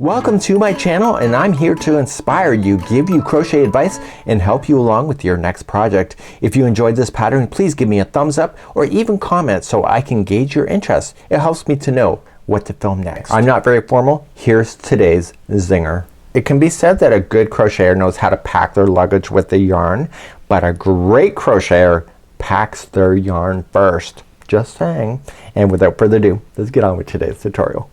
Welcome to my channel, and I'm here to inspire you, give you crochet advice, and help you along with your next project. If you enjoyed this pattern, please give me a thumbs up or even comment so I can gauge your interest. It helps me to know what to film next. I'm not very formal. Here's today's zinger. It can be said that a good crocheter knows how to pack their luggage with the yarn, but a great crocheter packs their yarn first. Just saying. And without further ado, let's get on with today's tutorial.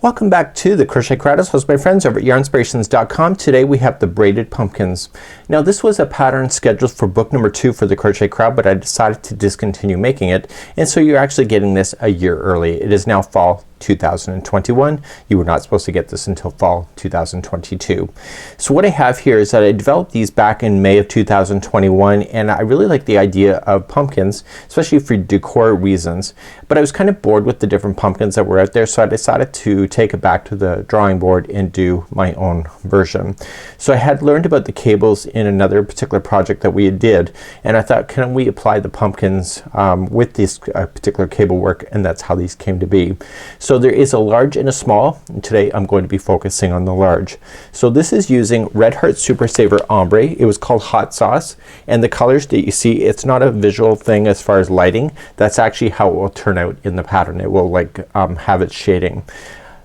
Welcome back to the Crochet Crowd. Host my friends over at yarnspirations.com. Today we have the braided pumpkins. Now this was a pattern scheduled for book number 2 for the Crochet Crowd, but I decided to discontinue making it, and so you're actually getting this a year early. It is now fall 2021. You were not supposed to get this until fall 2022. So what I have here is that I developed these back in May of 2021, and I really like the idea of pumpkins, especially for decor reasons, but I was kind of bored with the different pumpkins that were out there, so I decided to take it back to the drawing board and do my own version. So I had learned about the cables in another particular project that we did, and I thought, can we apply the pumpkins with this particular cable work, and that's how these came to be. So there is a large and a small, and today I'm going to be focusing on the large. So this is using Red Heart Super Saver Ombre. It was called Hot Sauce, and the colors that you see, it's not a visual thing as far as lighting. That's actually how it will turn out in the pattern. It will like have its shading.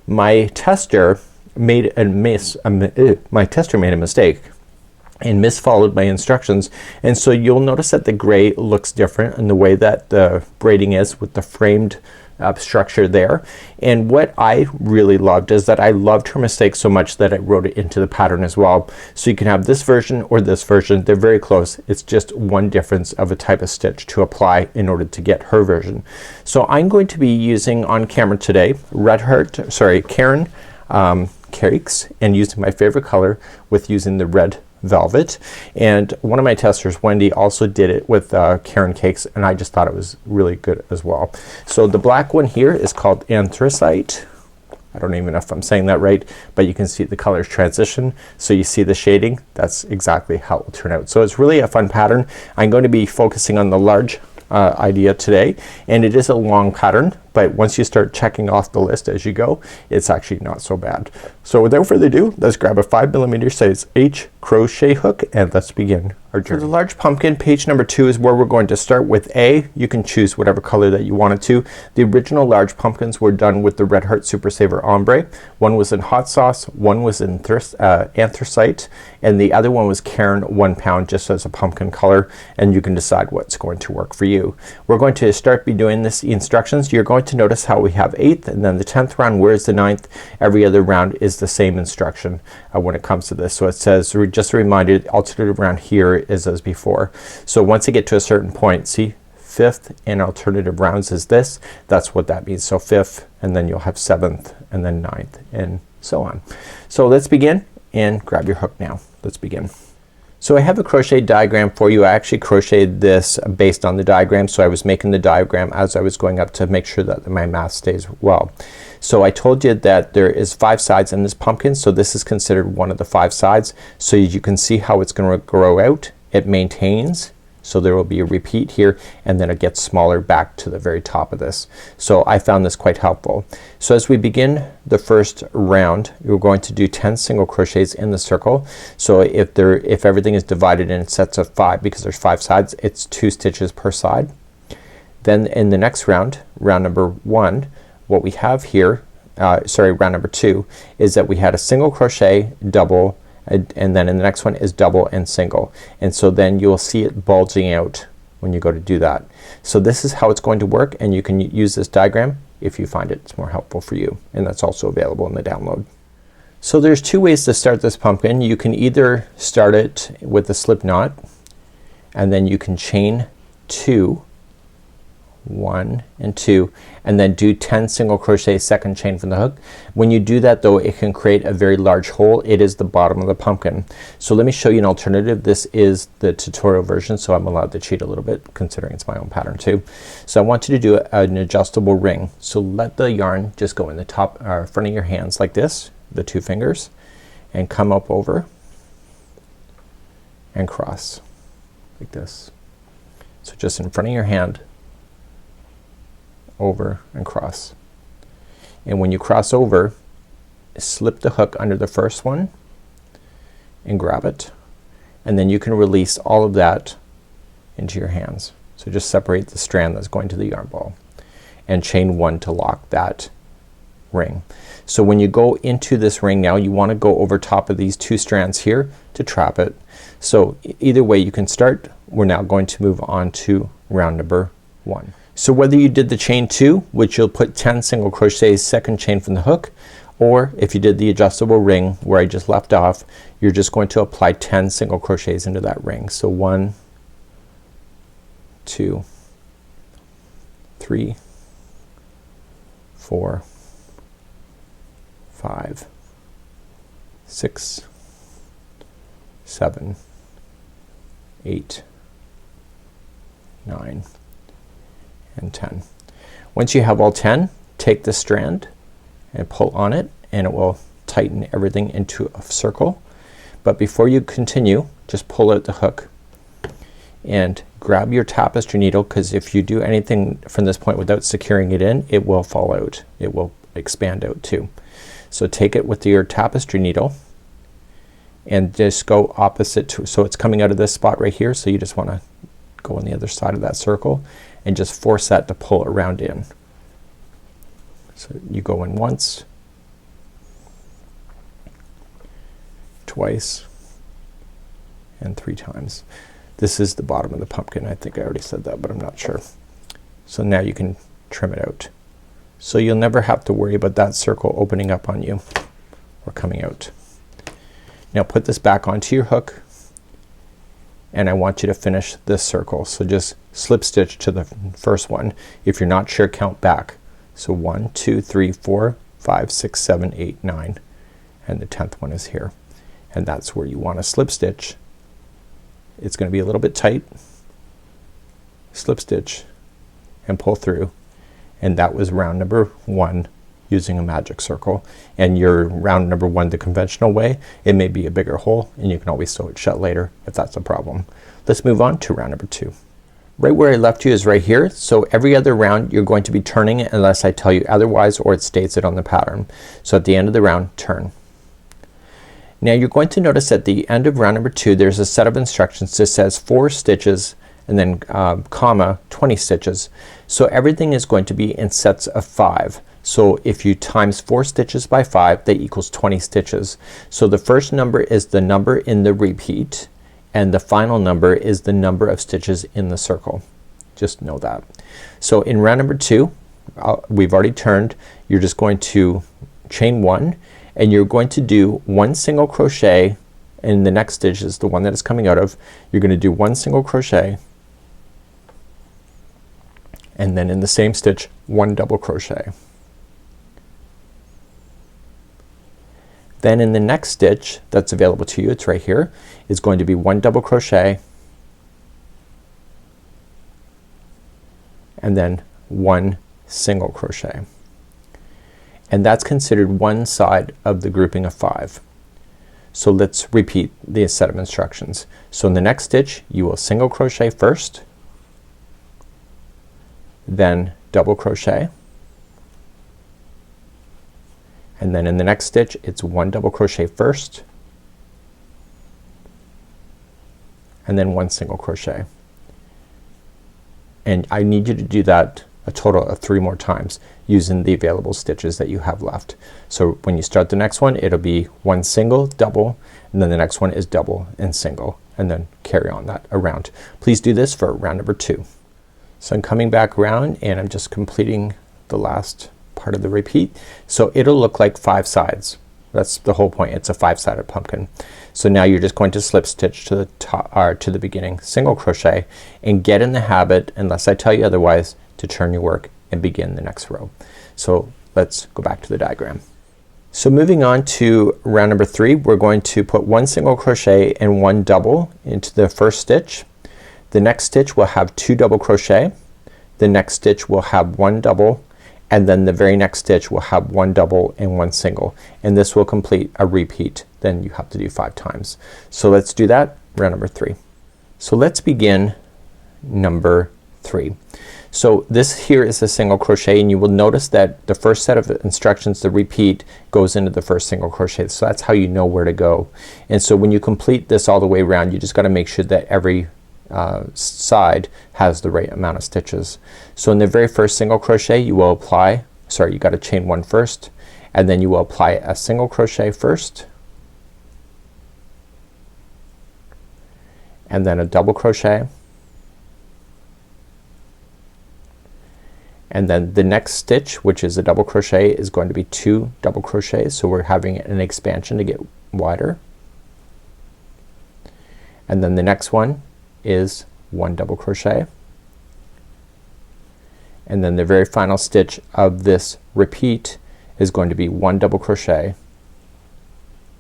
My tester made a mistake and misfollowed my instructions, and so you'll notice that the gray looks different in the way that the braiding is with the framed structure there. And what I really loved is that I loved her mistake so much that I wrote it into the pattern as well. So you can have this version or this version. They're very close. It's just one difference of a type of stitch to apply in order to get her version. So I'm going to be using on camera today Karen cakes, and using my favorite color with using the red velvet, and one of my testers, Wendy, also did it with Karen cakes, and I just thought it was really good as well. So the black one here is called anthracite. I don't even know if I'm saying that right, but you can see the colors transition, so you see the shading. That's exactly how it will turn out. So it's really a fun pattern. I'm going to be focusing on the large idea today, and it is a long pattern, but once you start checking off the list as you go, it's actually not so bad. So without further ado, let's grab a 5mm size H crochet hook and let's begin our journey. For the large pumpkin, page number 2 is where we're going to start with A. You can choose whatever color that you wanted to. The original large pumpkins were done with the Red Heart Super Saver Ombre. One was in Hot Sauce, one was in anthracite, and the other one was Karen 1 pound, just as a pumpkin color, and you can decide what's going to work for you. We're going to start doing this instructions. You're going to notice how we have 8th and then the 10th round. Where's the 9th? Every other round is the same instruction when it comes to this. So it says, just a reminder, the alternative round here is as before. So once you get to a certain point, see 5th and alternative rounds is this. That's what that means. So 5th, and then you'll have 7th and then 9th and so on. So let's begin, and grab your hook now. Let's begin. So I have a crochet diagram for you. I actually crocheted this based on the diagram, so I was making the diagram as I was going up to make sure that my math stays well. So I told you that there is 5 sides in this pumpkin, so this is considered one of the 5 sides. So you can see how it's going to grow out. It maintains, so there will be a repeat here, and then it gets smaller back to the very top of this. So I found this quite helpful. So as we begin the first round, you're going to do 10 single crochets in the circle. So if everything is divided in sets of 5, because there's 5 sides, it's 2 stitches per side. Then in the next round, round number 1, what we have here, round number 2, is that we had a single crochet, double, and then in the next one is double and single, and so then you'll see it bulging out when you go to do that. So this is how it's going to work, and you can use this diagram if you find it's more helpful for you, and that's also available in the download. So there's 2 ways to start this pumpkin. You can either start it with a slip knot, and then you can chain 2, 1 and 2, and then do 10 single crochet second chain from the hook. When you do that though, it can create a very large hole. It is the bottom of the pumpkin. So let me show you an alternative. This is the tutorial version, so I'm allowed to cheat a little bit considering it's my own pattern too. So I want you to do an adjustable ring. So let the yarn just go in the top front of your hands like this, the 2 fingers, and come up over and cross like this. So just in front of your hand, over and cross, and when you cross over, slip the hook under the first one and grab it, and then you can release all of that into your hands. So just separate the strand that's going to the yarn ball and chain 1 to lock that ring. So when you go into this ring now, you want to go over top of these 2 strands here to trap it. So either way you can start. We're now going to move on to round number 1. So whether you did the chain 2, which you'll put 10 single crochets, second chain from the hook, or if you did the adjustable ring where I just left off, you're just going to apply 10 single crochets into that ring. So 1, 2, 3, 4, 5, 6, 7, 8, 9, and 10. Once you have all 10, take the strand and pull on it, and it will tighten everything into a circle. But before you continue, just pull out the hook and grab your tapestry needle, because if you do anything from this point without securing it in, it will fall out. It will expand out too. So take it with your tapestry needle and just go opposite to, so it's coming out of this spot right here, so you just want to go on the other side of that circle and just force that to pull around in. So you go in once, twice, and 3 times. This is the bottom of the pumpkin. I think I already said that, but I'm not sure. So now you can trim it out. So you'll never have to worry about that circle opening up on you or coming out. Now put this back onto your hook, and I want you to finish this circle. So just slip stitch to the first one. If you're not sure, count back. So 1, 2, 3, 4, 5, 6, 7, 8, 9, and the 10th one is here, and that's where you want to slip stitch. It's going to be a little bit tight. Slip stitch and pull through, and that was round number 1 using a magic circle. And your round number 1 the conventional way, it may be a bigger hole, and you can always sew it shut later if that's a problem. Let's move on to round number 2. Right where I left you is right here. So every other round you're going to be turning it unless I tell you otherwise, or it states it on the pattern. So at the end of the round, turn. Now you're going to notice at the end of round number 2 there's a set of instructions that says 4 stitches and then comma 20 stitches. So everything is going to be in sets of 5. So if you times 4 stitches by 5, that equals 20 stitches. So the first number is the number in the repeat, and the final number is the number of stitches in the circle. Just know that. So in round number 2, we've already turned. You're just going to chain 1, and you're going to do 1 single crochet in the next stitch is the one that is coming out of. You're going to do 1 single crochet, and then in the same stitch 1 double crochet. Then in the next stitch that's available to you, it's right here, is going to be 1 double crochet and then 1 single crochet, and that's considered one side of the grouping of 5. So let's repeat the set of instructions. So in the next stitch you will single crochet first, then double crochet, and then in the next stitch it's 1 double crochet first and then 1 single crochet. And I need you to do that a total of 3 more times using the available stitches that you have left. So when you start the next one, it'll be 1 single, double, and then the next one is double and single, and then carry on that around. Please do this for round number 2. So I'm coming back around and I'm just completing the last part of the repeat. So it'll look like 5 sides. That's the whole point. It's a 5-sided pumpkin. So now you're just going to slip stitch to the top, or to the beginning, single crochet, and get in the habit, unless I tell you otherwise, to turn your work and begin the next row. So let's go back to the diagram. So moving on to round number 3, we're going to put 1 single crochet and 1 double into the first stitch. The next stitch will have 2 double crochet. The next stitch will have 1 double, and then the very next stitch will have 1 double and 1 single, and this will complete a repeat. Then you have to do 5 times. So let's do that, round number 3. So let's begin number 3. So this here is a single crochet, and you will notice that the first set of instructions, the repeat, goes into the first single crochet. So that's how you know where to go. And so when you complete this all the way around, you just got to make sure that every side has the right amount of stitches. So in the very first single crochet you will apply, sorry, you got to chain one first, and then you will apply a single crochet first, and then a double crochet, and then the next stitch, which is a double crochet, is going to be 2 double crochets. So we're having an expansion to get wider, and then the next one is 1 double crochet, and then the very final stitch of this repeat is going to be 1 double crochet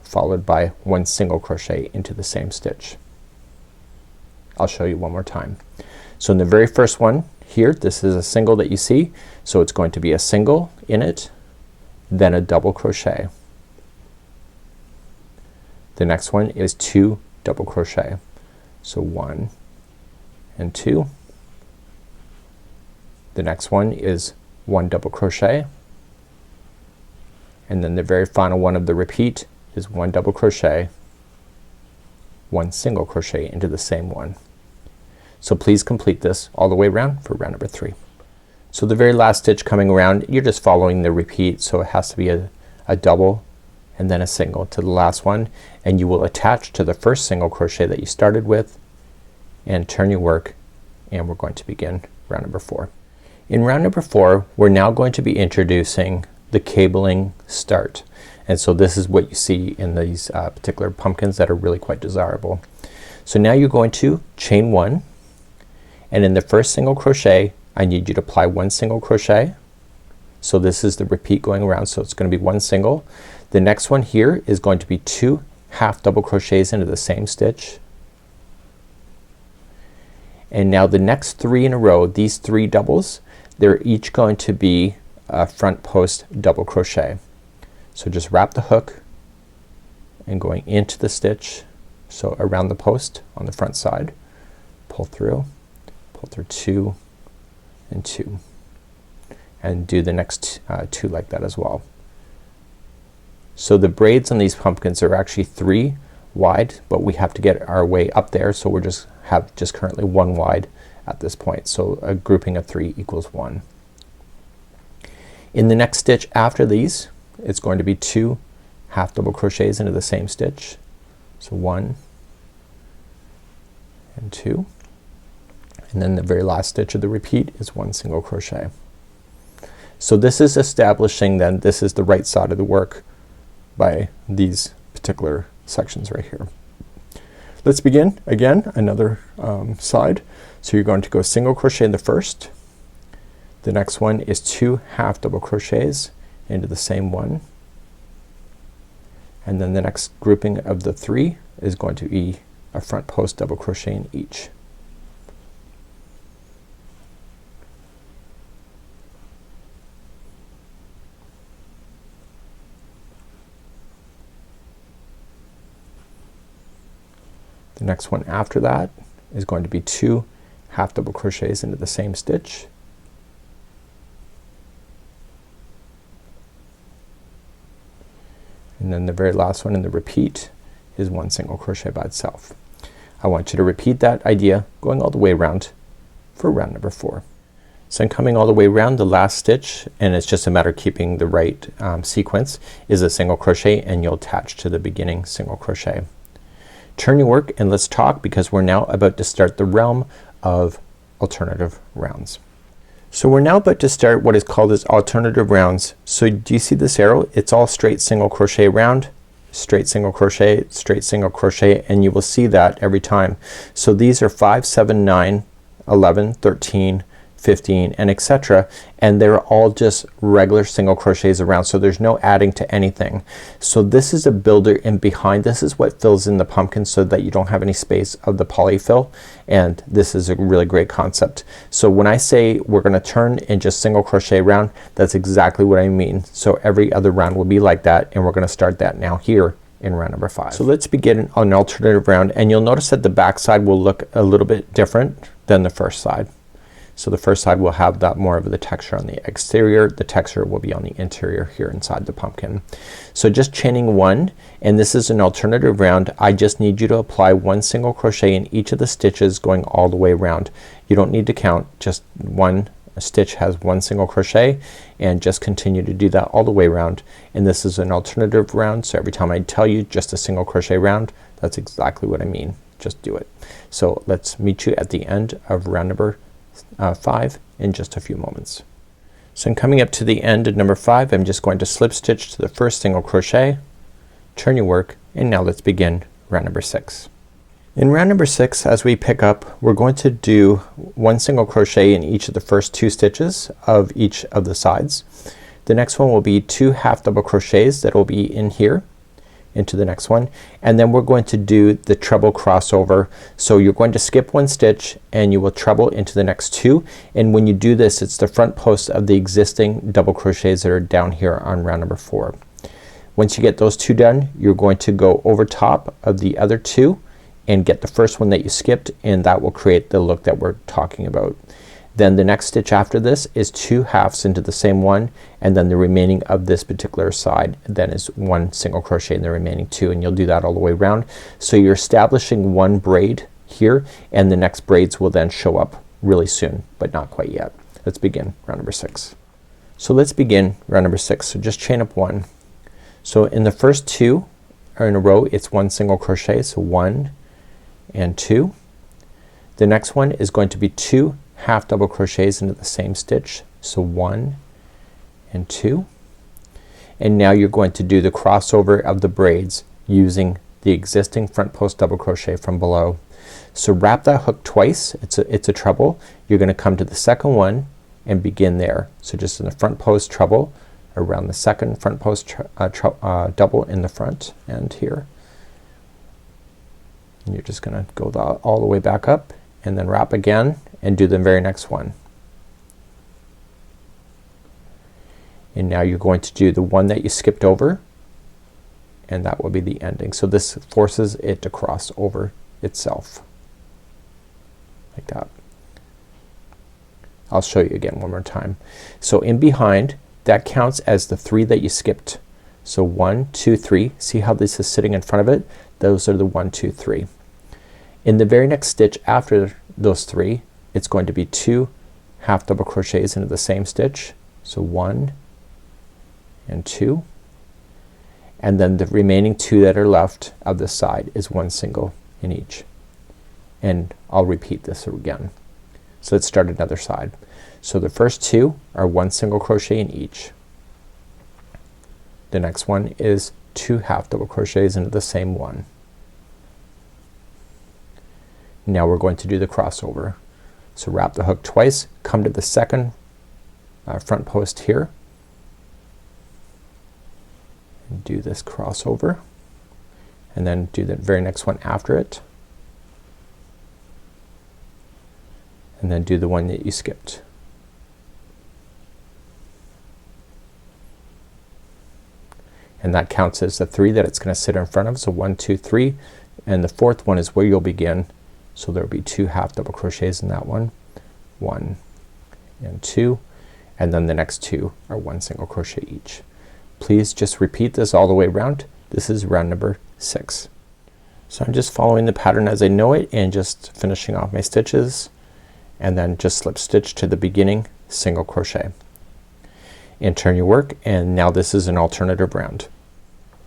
followed by 1 single crochet into the same stitch. I'll show you one more time. So in the very first one here, this is a single that you see, so it's going to be a single in it, then a double crochet. The next one is 2 double crochet. So 1 and 2. The next one is 1 double crochet, and then the very final one of the repeat is 1 double crochet, 1 single crochet into the same one. So please complete this all the way around for round number 3. So the very last stitch coming around, you're just following the repeat, so it has to be a double and then a single to the last one, and you will attach to the first single crochet that you started with and turn your work, and we're going to begin round number 4. In round number 4 we're now going to be introducing the cabling start, and so this is what you see in these particular pumpkins that are really quite desirable. So now you're going to chain 1, and in the first single crochet I need you to apply 1 single crochet. So this is the repeat going around, so it's going to be 1 single. The next one here is going to be 2 half double crochets into the same stitch, and now the next 3 in a row, these 3 doubles, they're each going to be a front post double crochet. So just wrap the hook and going into the stitch, so around the post on the front side, pull through 2 and 2, and do the next 2 like that as well. So the braids on these pumpkins are actually 3 wide, but we have to get our way up there, so we're just currently 1 wide at this point. So a grouping of 3 equals 1. In the next stitch after these, it's going to be 2 half double crochets into the same stitch. So 1 and 2, and then the very last stitch of the repeat is 1 single crochet. So this is establishing then this is the right side of the work by these particular sections right here. Let's begin again another side. So you're going to go single crochet in the first, the next one is 2 half double crochets into the same one, and then the next grouping of the 3 is going to be a front post double crochet in each. The next one after that is going to be 2 half double crochets into the same stitch, and then the very last one in the repeat is 1 single crochet by itself. I want you to repeat that idea going all the way around for round number 4. So I'm coming all the way around, the last stitch, and it's just a matter of keeping the right sequence, is a single crochet, and you'll attach to the beginning single crochet. Turn your work and let's talk, because we're now about to start the realm of alternative rounds. So we're now about to start what is called as alternative rounds. So do you see this arrow? It's all straight single crochet round, straight single crochet, straight single crochet, and you will see that every time. So these are 5, 7, 9, 11, 13, 15, and etc., and they're all just regular single crochets around, so there's no adding to anything. So this is a builder, and behind this is what fills in the pumpkin so that you don't have any space of the polyfill, and this is a really great concept. So when I say we're gonna turn and just single crochet around, that's exactly what I mean. So every other round will be like that, and we're gonna start that now here in round number 5. So let's begin an alternative round, and you'll notice that the back side will look a little bit different than the first side. So the first side will have that more of the texture on the exterior. The texture will be on the interior here inside the pumpkin. So just chaining 1, and this is an alternative round. I just need you to apply 1 single crochet in each of the stitches going all the way around. You don't need to count, just one stitch has 1 single crochet, and just continue to do that all the way around. And this is an alternative round, so every time I tell you just a single crochet round, that's exactly what I mean. Just do it. So let's meet you at the end of round number 5 in just a few moments. So I'm coming up to the end of number 5. I'm just going to slip stitch to the first single crochet, turn your work, and now let's begin round number 6. In round number 6, as we pick up, we're going to do 1 single crochet in each of the first 2 stitches of each of the sides. The next one will be 2 half double crochets that will be in here into the next one, and then we're going to do the treble crossover. So you're going to skip 1 stitch and you will treble into the next 2, and when you do this, it's the front post of the existing double crochets that are down here on round number 4. Once you get those 2 done, you're going to go over top of the other 2 and get the first one that you skipped, and that will create the look that we're talking about. Then the next stitch after this is 2 halves into the same one, and then the remaining of this particular side then is 1 single crochet in the remaining 2, and you'll do that all the way around. So you're establishing 1 braid here, and the next braids will then show up really soon, but not quite yet. Let's begin round number 6. So let's begin round number 6. So just chain up 1. So in the first 2 are in a row, it's 1 single crochet, so 1 and 2. The next one is going to be 2 half double crochets into the same stitch, so 1 and 2, and now you're going to do the crossover of the braids using the existing front post double crochet from below. So wrap that hook twice. It's a treble. You're gonna come to the second one and begin there. So just in the front post treble around the second front post double in the front end here, and you're just gonna go all the way back up and then wrap again and do the very next one. And now you're going to do the one that you skipped over, and that will be the ending. So this forces it to cross over itself like that. I'll show you again one more time. So in behind, that counts as the 3 that you skipped. So 1, 2, 3. See how this is sitting in front of it? Those are the 1, 2, 3. In the very next stitch after those 3, it's going to be 2 half double crochets into the same stitch, so 1 and 2, and then the remaining 2 that are left of this side is 1 single in each, and I'll repeat this again. So let's start another side. So the first 2 are 1 single crochet in each. The next one is 2 half double crochets into the same one. Now we're going to do the crossover. So wrap the hook twice, come to the second front post here, and do this crossover, and then do the very next one after it, and then do the one that you skipped. And that counts as the 3 that it's gonna sit in front of. So 1, 2, 3, and the fourth one is where you'll begin. So there'll be 2 half double crochets in that one, 1 and 2, and then the next 2 are 1 single crochet each. Please just repeat this all the way around. This is round number 6. So I'm just following the pattern as I know it and just finishing off my stitches, and then just slip stitch to the beginning single crochet and turn your work, and now this is an alternative round.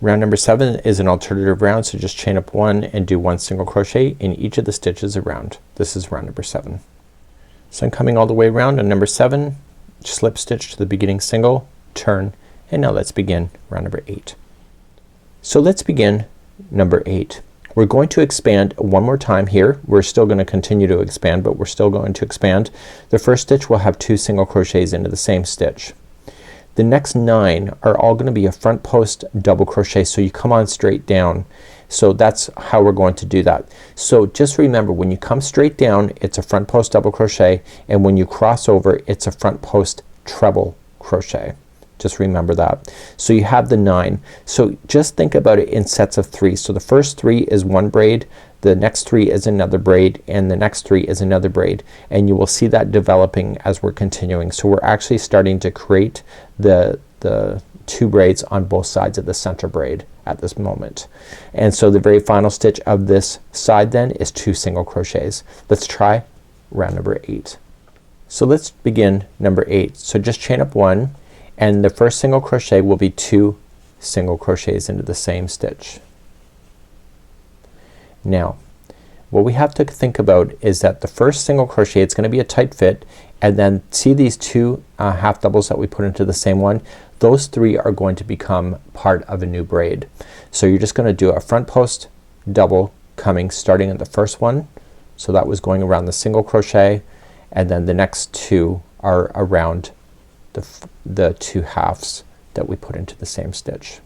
Round number 7 is an alternative round, so just chain up 1 and do 1 single crochet in each of the stitches around. This is round number 7. So I'm coming all the way around on number 7, slip stitch to the beginning single, turn, and now let's begin round number 8. So let's begin number 8. We're going to expand one more time here. We're still going to continue to expand, but we're still going to expand. The first stitch will have 2 single crochets into the same stitch. The next 9 are all going to be a front post double crochet, so you come on straight down. So that's how we're going to do that. So just remember, when you come straight down, it's a front post double crochet, and when you cross over, it's a front post treble crochet. Just remember that. So you have the 9. So just think about it in sets of 3. So the first 3 is 1 braid, the next 3 is another braid, and the next 3 is another braid, and you will see that developing as we're continuing. So we're actually starting to create the 2 braids on both sides of the center braid at this moment. And so the very final stitch of this side then is 2 single crochets. Let's try round number 8. So let's begin number 8. So just chain up 1, and the first single crochet will be 2 single crochets into the same stitch. Now what we have to think about is that the first single crochet, it's gonna be a tight fit, and then see these 2 half doubles that we put into the same one, those 3 are going to become part of a new braid. So you're just gonna do a front post double coming starting at the first one, so that was going around the single crochet, and then the next 2 are around the 2 halves that we put into the same stitch.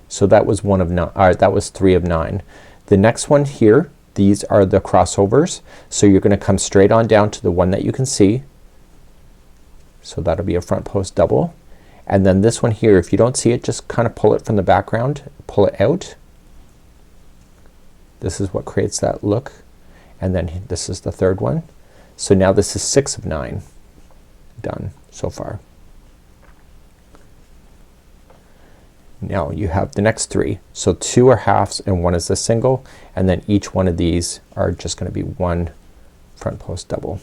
So that was 1 of 9, that was 3 of 9. The next one here, these are the crossovers, so you're gonna come straight on down to the one that you can see, so that'll be a front post double, and then this one here, if you don't see it, just kind of pull it from the background, pull it out. This is what creates that look, and then this is the third one. So now this is 6 of 9 done so far. Now you have the next 3. So 2 are halves and 1 is a single, and then each one of these are just gonna be 1 front post double.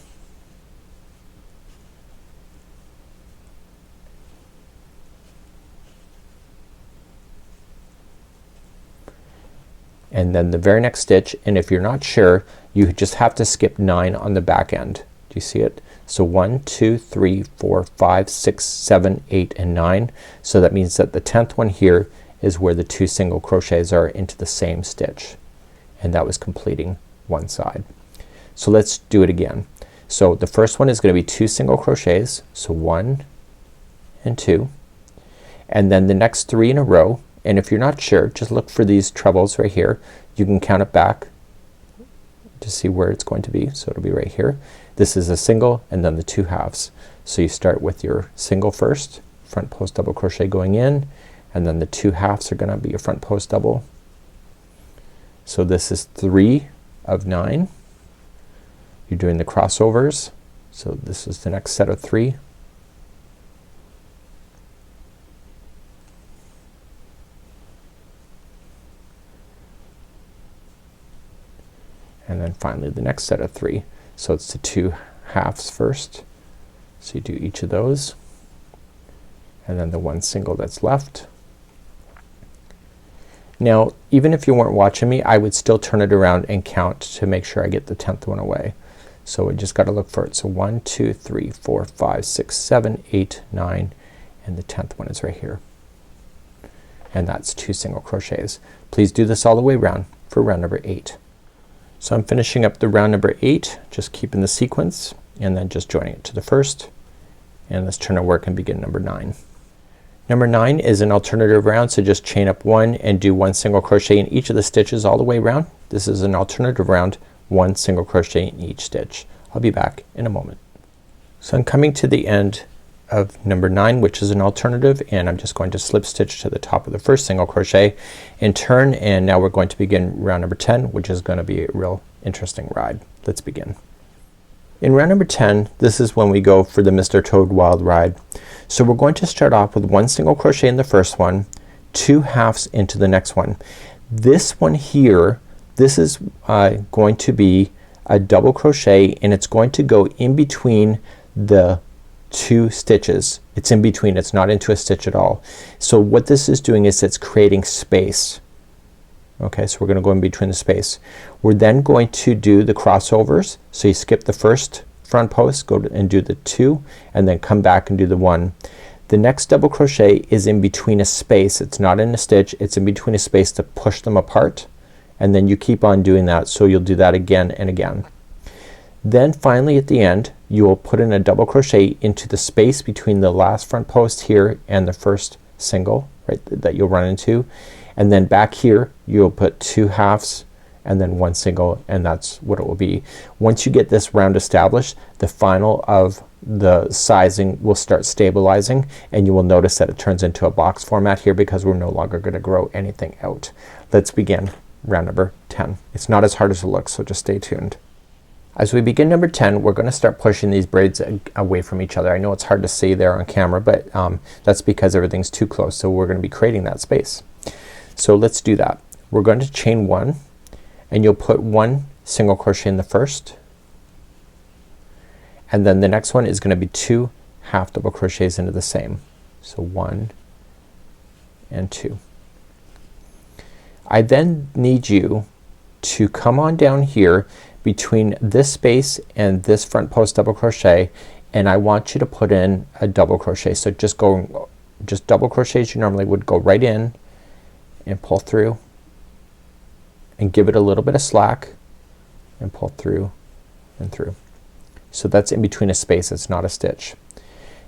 And then the very next stitch, and if you're not sure, you just have to skip 9 on the back end. Do you see it? So 1, 2, 3, 4, 5, 6, 7, 8, and 9. So that means that the 10th one here is where the 2 single crochets are into the same stitch, and that was completing one side. So let's do it again. So the first one is gonna be 2 single crochets, so 1 and 2, and then the next 3 in a row, and if you're not sure, just look for these trebles right here. You can count it back to see where it's going to be. So it'll be right here. This is a single and then the 2 halves. So you start with your single first, front post double crochet going in, and then the 2 halves are gonna be your front post double. So this is 3 of 9. You're doing the crossovers. So this is the next set of 3. And then finally the next set of 3. So it's the 2 halves first. So you do each of those, and then the 1 single that's left. Now even if you weren't watching me, I would still turn it around and count to make sure I get the 10th one away. So I just gotta look for it. So 1, 2, 3, 4, 5, 6, 7, 8, 9, and the 10th one is right here. And that's 2 single crochets. Please do this all the way around for round number 8. So I'm finishing up the round number 8, just keeping the sequence, and then just joining it to the first, and let's turn our work and begin number 9. Number 9 is an alternative round, so just chain up 1 and do 1 single crochet in each of the stitches all the way around. This is an alternative round, 1 single crochet in each stitch. I'll be back in a moment. So I'm coming to the end of number 9, which is an alternative, and I'm just going to slip stitch to the top of the first single crochet and turn, and now we're going to begin round number 10, which is gonna be a real interesting ride. Let's begin. In round number 10, this is when we go for the Mr. Toad Wild Ride. So we're going to start off with 1 single crochet in the first one, 2 halves into the next one. This one here, this is going to be a double crochet, and it's going to go in between the 2 stitches. It's in between, it's not into a stitch at all. So what this is doing is it's creating space. Okay, so we're gonna go in between the space. We're then going to do the crossovers. So you skip the first front post, go and do the 2, and then come back and do the 1. The next double crochet is in between a space. It's not in a stitch, it's in between a space to push them apart, and then you keep on doing that. So you'll do that again and again. Then finally at the end you will put in a double crochet into the space between the last front post here and the first single, right, that you'll run into, and then back here you'll put 2 halves and then one single, and that's what it will be. Once you get this round established, the final of the sizing will start stabilizing, and you will notice that it turns into a box format here because we're no longer going to grow anything out. Let's begin round number 10. It's not as hard as it looks, so just stay tuned. As we begin number 10, we're gonna start pushing these braids away from each other. I know it's hard to see there on camera, but that's because everything's too close, so we're gonna be creating that space. So let's do that. We're going to chain one, and you'll put one single crochet in the first, and then the next one is gonna be 2 half double crochets into the same. So 1 and 2. I then need you to come on down here between this space and this front post double crochet, and I want you to put in a double crochet. So just double crochet as you normally would, go right in and pull through and give it a little bit of slack and pull through and through. So that's in between a space, it's not a stitch.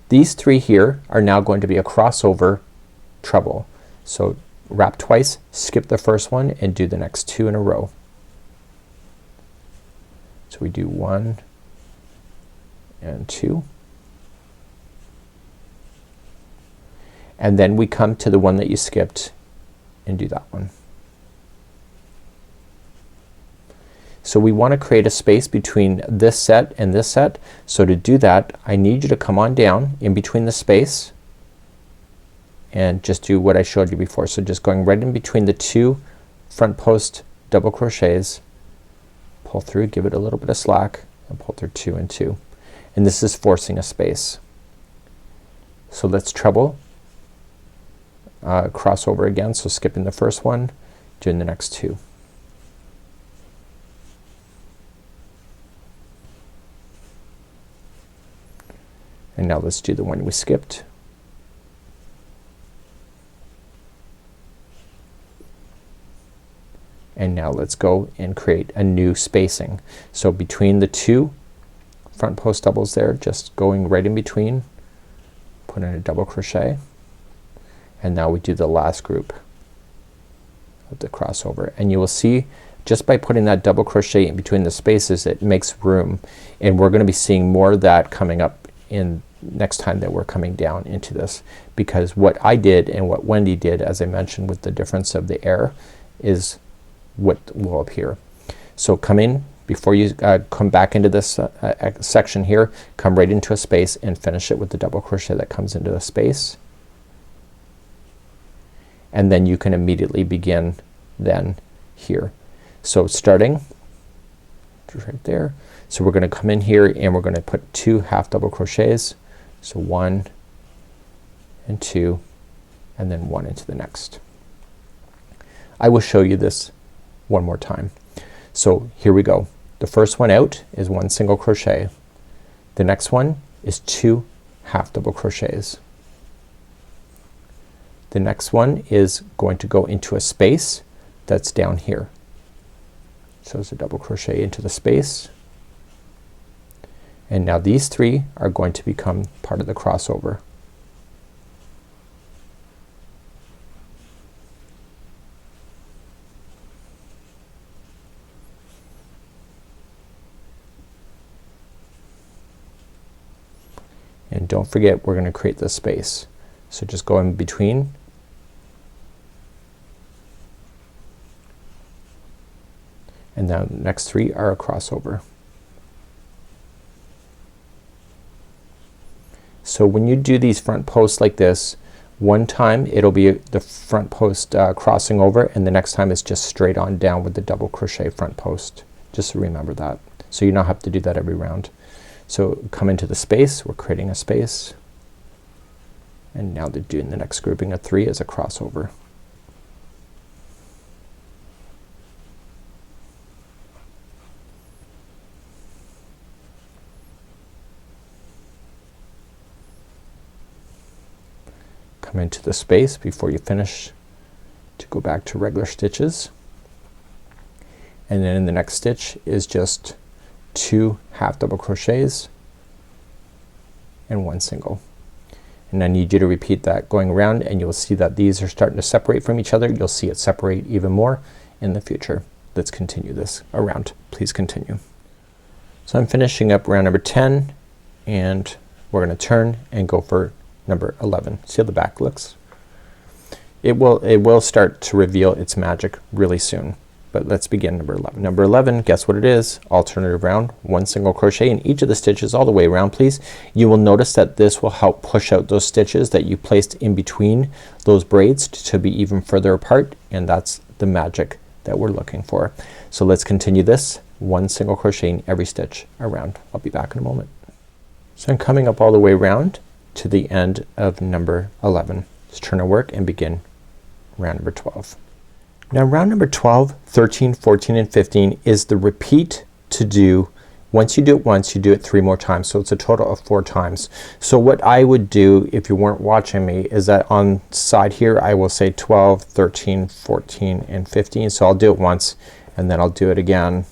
These three here are now going to be a crossover treble. So wrap twice, skip the first one, and do the next 2 in a row. So we do 1 and 2, and then we come to the one that you skipped and do that one. So we want to create a space between this set and this set. So to do that, I need you to come on down in between the space and just do what I showed you before. So just going right in between the 2 front post double crochets, pull through, give it a little bit of slack, and pull through 2 and 2, and this is forcing a space. So let's treble, cross over again, so skipping the first one, doing the next 2. And now let's do the one we skipped. And now let's go and create a new spacing. So between the 2 front post doubles there, just going right in between, put in a double crochet, and now we do the last group of the crossover, and you will see just by putting that double crochet in between the spaces, it makes room, and we're gonna be seeing more of that coming up in next time that we're coming down into this, because what I did and what Wendy did, as I mentioned with the difference of the air, is what will appear. So come in before you come back into this section here, come right into a space and finish it with the double crochet that comes into the space, and then you can immediately begin then here. So starting right there, so we're gonna come in here and we're gonna put 2 half double crochets, so 1 and 2, and then 1 into the next. I will show you this one more time. So here we go. The first one out is 1 single crochet. The next one is 2 half double crochets. The next one is going to go into a space that's down here. So it's a double crochet into the space, and now these 3 are going to become part of the crossover. And don't forget, we're gonna create this space. So just go in between, and now the next 3 are a crossover. So when you do these front posts like this, one time it'll be the front post crossing over, and the next time it's just straight on down with the double crochet front post. Just remember that. So you don't have to do that every round. So come into the space, we're creating a space, and now they're doing the next grouping of 3 as a crossover. Come into the space before you finish to go back to regular stitches, and then in the next stitch is just 2 half double crochets and 1 single, and I need you to repeat that going around, and you'll see that these are starting to separate from each other. You'll see it separate even more in the future. let's continue this around. Please continue. So I'm finishing up round number 10 and we're gonna turn and go for number 11. See how the back looks? It will start to reveal its magic really soon. But let's begin number 11. Number 11, guess what it is? Alternative round, 1 single crochet in each of the stitches all the way around, please. You will notice that this will help push out those stitches that you placed in between those braids to be even further apart, and that's the magic that we're looking for. So let's continue this, 1 single crochet in every stitch around. I'll be back in a moment. So I'm coming up all the way around to the end of number 11. Let's turn our work and begin round number 12. Now round number 12, 13, 14 and 15 is the repeat to do. Once you do it once, you do it 3 more times. So it's a total of 4 times. So what I would do if you weren't watching me is that on side here I will say 12, 13, 14 and 15. So I'll do it once and then I'll do it again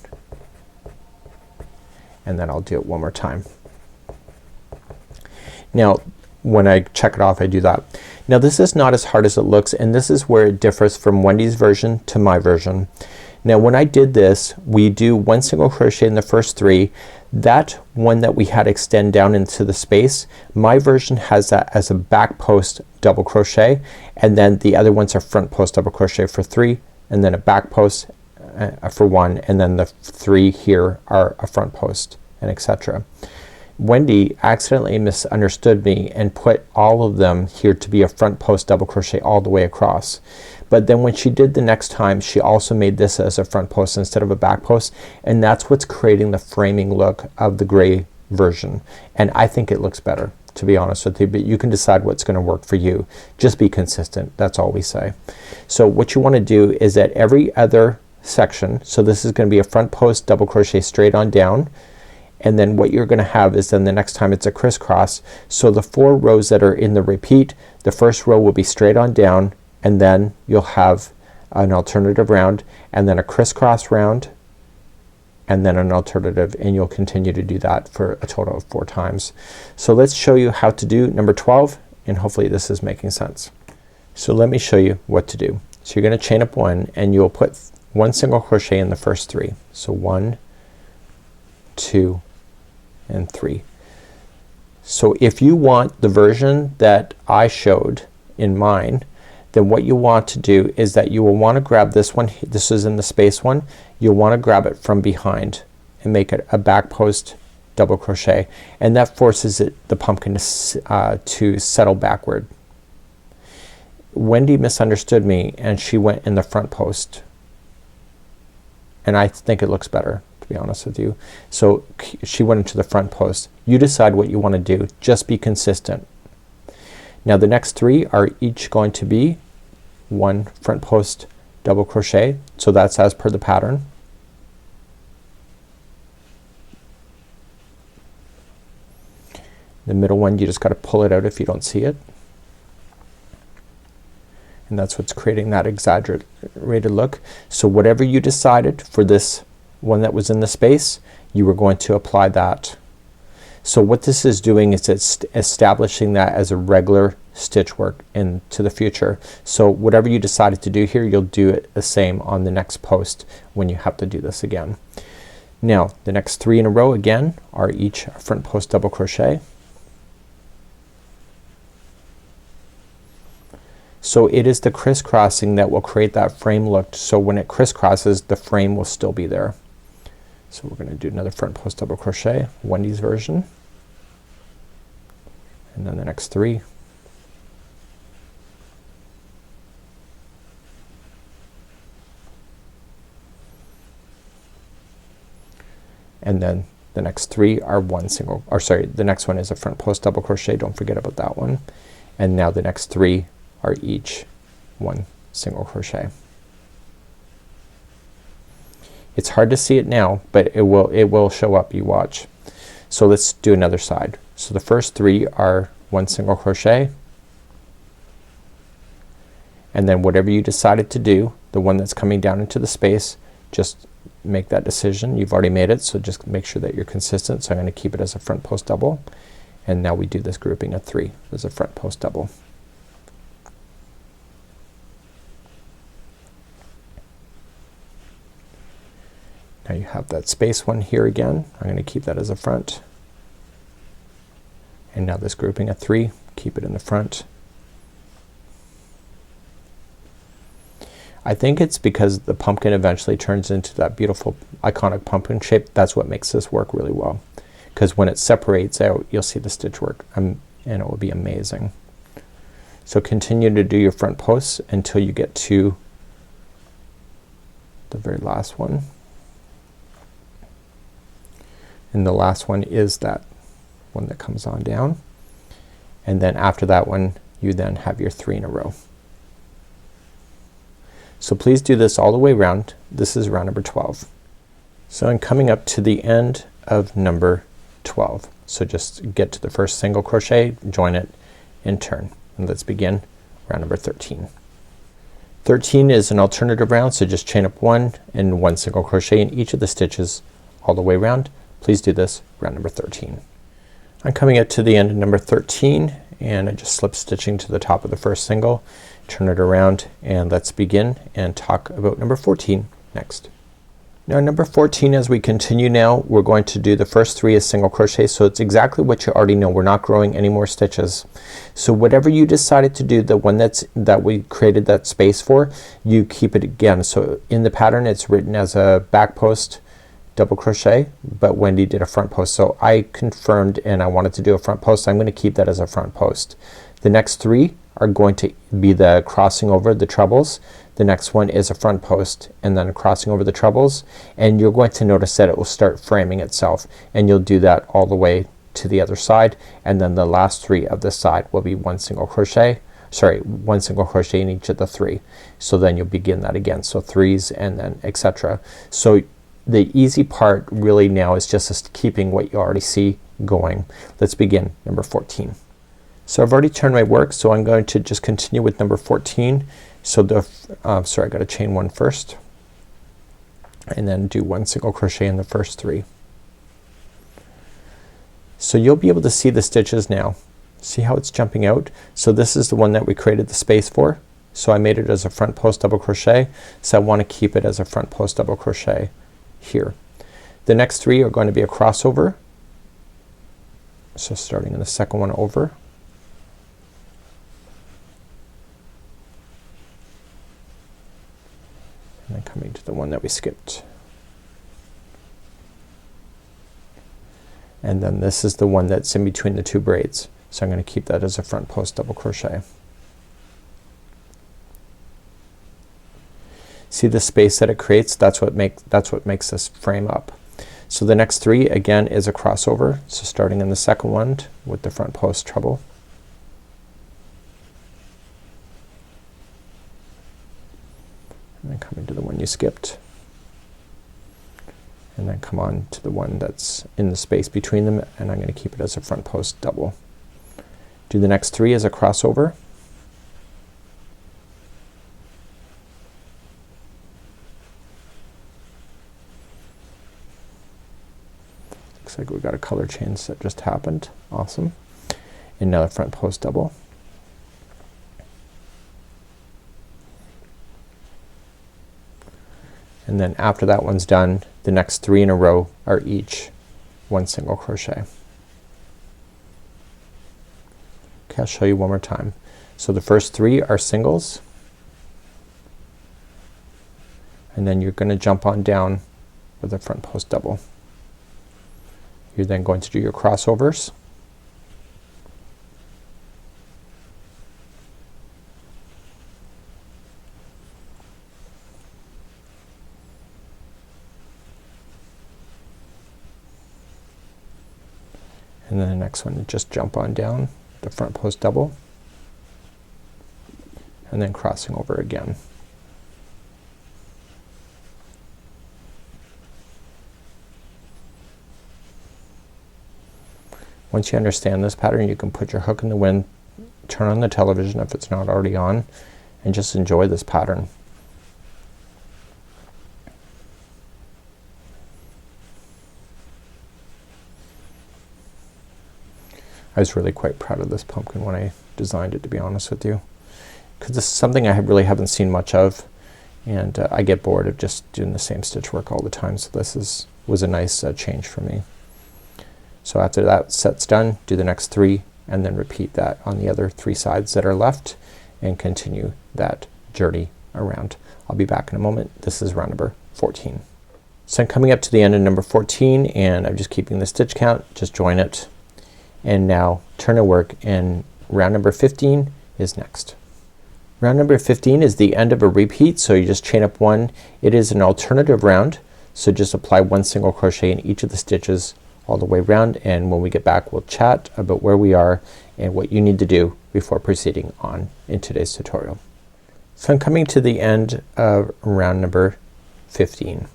and then I'll do it one more time. Now when I check it off I do that. Now this is not as hard as it looks, and this is where it differs from Wendy's version to my version. Now when I did this, we do 1 single crochet in the first 3. That one that we had extend down into the space, my version has that as a back post double crochet, and then the other ones are front post double crochet for 3 and then a back post for 1, and then the 3 here are a front post, and etc. Wendy accidentally misunderstood me and put all of them here to be a front post double crochet all the way across. But then when she did the next time, she also made this as a front post instead of a back post, and that's what's creating the framing look of the gray version. And I think it looks better, to be honest with you, but you can decide what's gonna work for you. Just be consistent, that's all we say. So what you wanna do is at every other section, so this is gonna be a front post double crochet straight on down, and then what you're gonna have is then the next time it's a crisscross. So the 4 rows that are in the repeat, the first row will be straight on down, and then you'll have an alternative round and then a crisscross round and then an alternative, and you'll continue to do that for a total of 4 times. So let's show you how to do number 12, and hopefully this is making sense. So let me show you what to do. So you're gonna chain up 1 and you'll put 1 single crochet in the first 3. So 1, 2 and 3. So if you want the version that I showed in mine, then what you want to do is that you will want to grab this one. This is in the space one. You'll want to grab it from behind and make it a back post double crochet, and that forces the pumpkin to settle backward. Wendy misunderstood me and she went in the front post, and I think it looks better, to be honest with you. So she went into the front post. You decide what you want to do. Just be consistent. Now the next 3 are each going to be 1 front post double crochet, so that's as per the pattern. The middle one, you just got to pull it out if you don't see it, and that's what's creating that exaggerated look. So whatever you decided for this one that was in the space, you were going to apply that. So what this is doing is it's establishing that as a regular stitch work into the future. So whatever you decided to do here, you'll do it the same on the next post when you have to do this again. Now the next 3 in a row again are each a front post double crochet. So it is the crisscrossing that will create that frame look. So when it crisscrosses, the frame will still be there. So we're gonna do another front post double crochet, Wendy's version, and then the next 3. And then the next 3 are the next one is a front post double crochet, don't forget about that one. And now the next 3 are each 1 single crochet. It's hard to see it now, but it will show up, you watch. So let's do another side. So the first 3 are 1 single crochet, and then whatever you decided to do, the one that's coming down into the space, just make that decision. You've already made it, so just make sure that you're consistent. So I'm gonna keep it as a front post double, and now we do this grouping of 3 as a front post double. Now you have that space one here again. I'm gonna keep that as a front. And now this grouping of 3, keep it in the front. I think it's because the pumpkin eventually turns into that beautiful iconic pumpkin shape. That's what makes this work really well, because when it separates out you'll see the stitch work and it will be amazing. So continue to do your front posts until you get to the very last one, and the last one is that one that comes on down, and then after that one you then have your 3 in a row. So please do this all the way around. This is round number 12. So I'm coming up to the end of number 12. So just get to the first single crochet, join it, and turn. And let's begin round number 13. 13 is an alternative round, so just chain up 1 and 1 single crochet in each of the stitches all the way around. Please do this round number 13. I'm coming up to the end of number 13 and I just slip stitching to the top of the first single, turn it around, and let's begin and talk about number 14 next. Now number 14, as we continue now, we're going to do the first 3 as single crochet, so it's exactly what you already know. We're not growing any more stitches. So whatever you decided to do, the one that we created that space for, you keep it again. So in the pattern it's written as a back post double crochet, but Wendy did a front post. So I confirmed and I wanted to do a front post. So I'm going to keep that as a front post. The next 3 are going to be the crossing over the trebles. The next one is a front post and then crossing over the trebles, and you're going to notice that it will start framing itself, and you'll do that all the way to the other side, and then the last 3 of this side will be 1 single crochet, sorry, 1 single crochet in each of the 3. So then you'll begin that again, so 3s and then etc. So the easy part really now is just keeping what you already see going. Let's begin number 14. So I've already turned my work, so I'm going to just continue with number 14. So the sorry, I gotta chain 1 first and then do 1 single crochet in the first 3. So you'll be able to see the stitches now. See how it's jumping out? So this is the one that we created the space for. So I made it as a front post double crochet, so I want to keep it as a front post double crochet here. The next 3 are going to be a crossover. So starting in the second one over, and then coming to the one that we skipped, and then this is the one that's in between the 2 braids, so I'm going to keep that as a front post double crochet. See the space that it creates? That's what makes this frame up. So the next 3 again is a crossover, so starting in the second one with the front post treble, and then coming to the one you skipped, and then come on to the one that's in the space between them, and I'm going to keep it as a front post double. Do the next 3 as a crossover, looks like we got a color change that just happened. Awesome. Another front post double, and then after that one's done, the next 3 in a row are each 1 single crochet. Okay, I'll show you one more time. So the first 3 are singles, and then you're gonna jump on down with a front post double. You're then going to do your crossovers, and then the next one, just jump on down the front post double, and then crossing over again. Once you understand this pattern, you can put your hook in the wind, turn on the television if it's not already on, and just enjoy this pattern. I was really quite proud of this pumpkin when I designed it, to be honest with you, because this is something I really haven't seen much of, and I get bored of just doing the same stitch work all the time, so this was a nice change for me. So after that set's done, do the next 3 and then repeat that on the other 3 sides that are left and continue that journey around. I'll be back in a moment. This is round number 14. So I'm coming up to the end of number 14 and I'm just keeping the stitch count. Just join it and now turn to work, and round number 15 is next. Round number 15 is the end of a repeat, so you just chain up 1. It is an alternative round, so just apply 1 single crochet in each of the stitches all the way around, and when we get back we'll chat about where we are and what you need to do before proceeding on in today's tutorial. So I'm coming to the end of round number 15.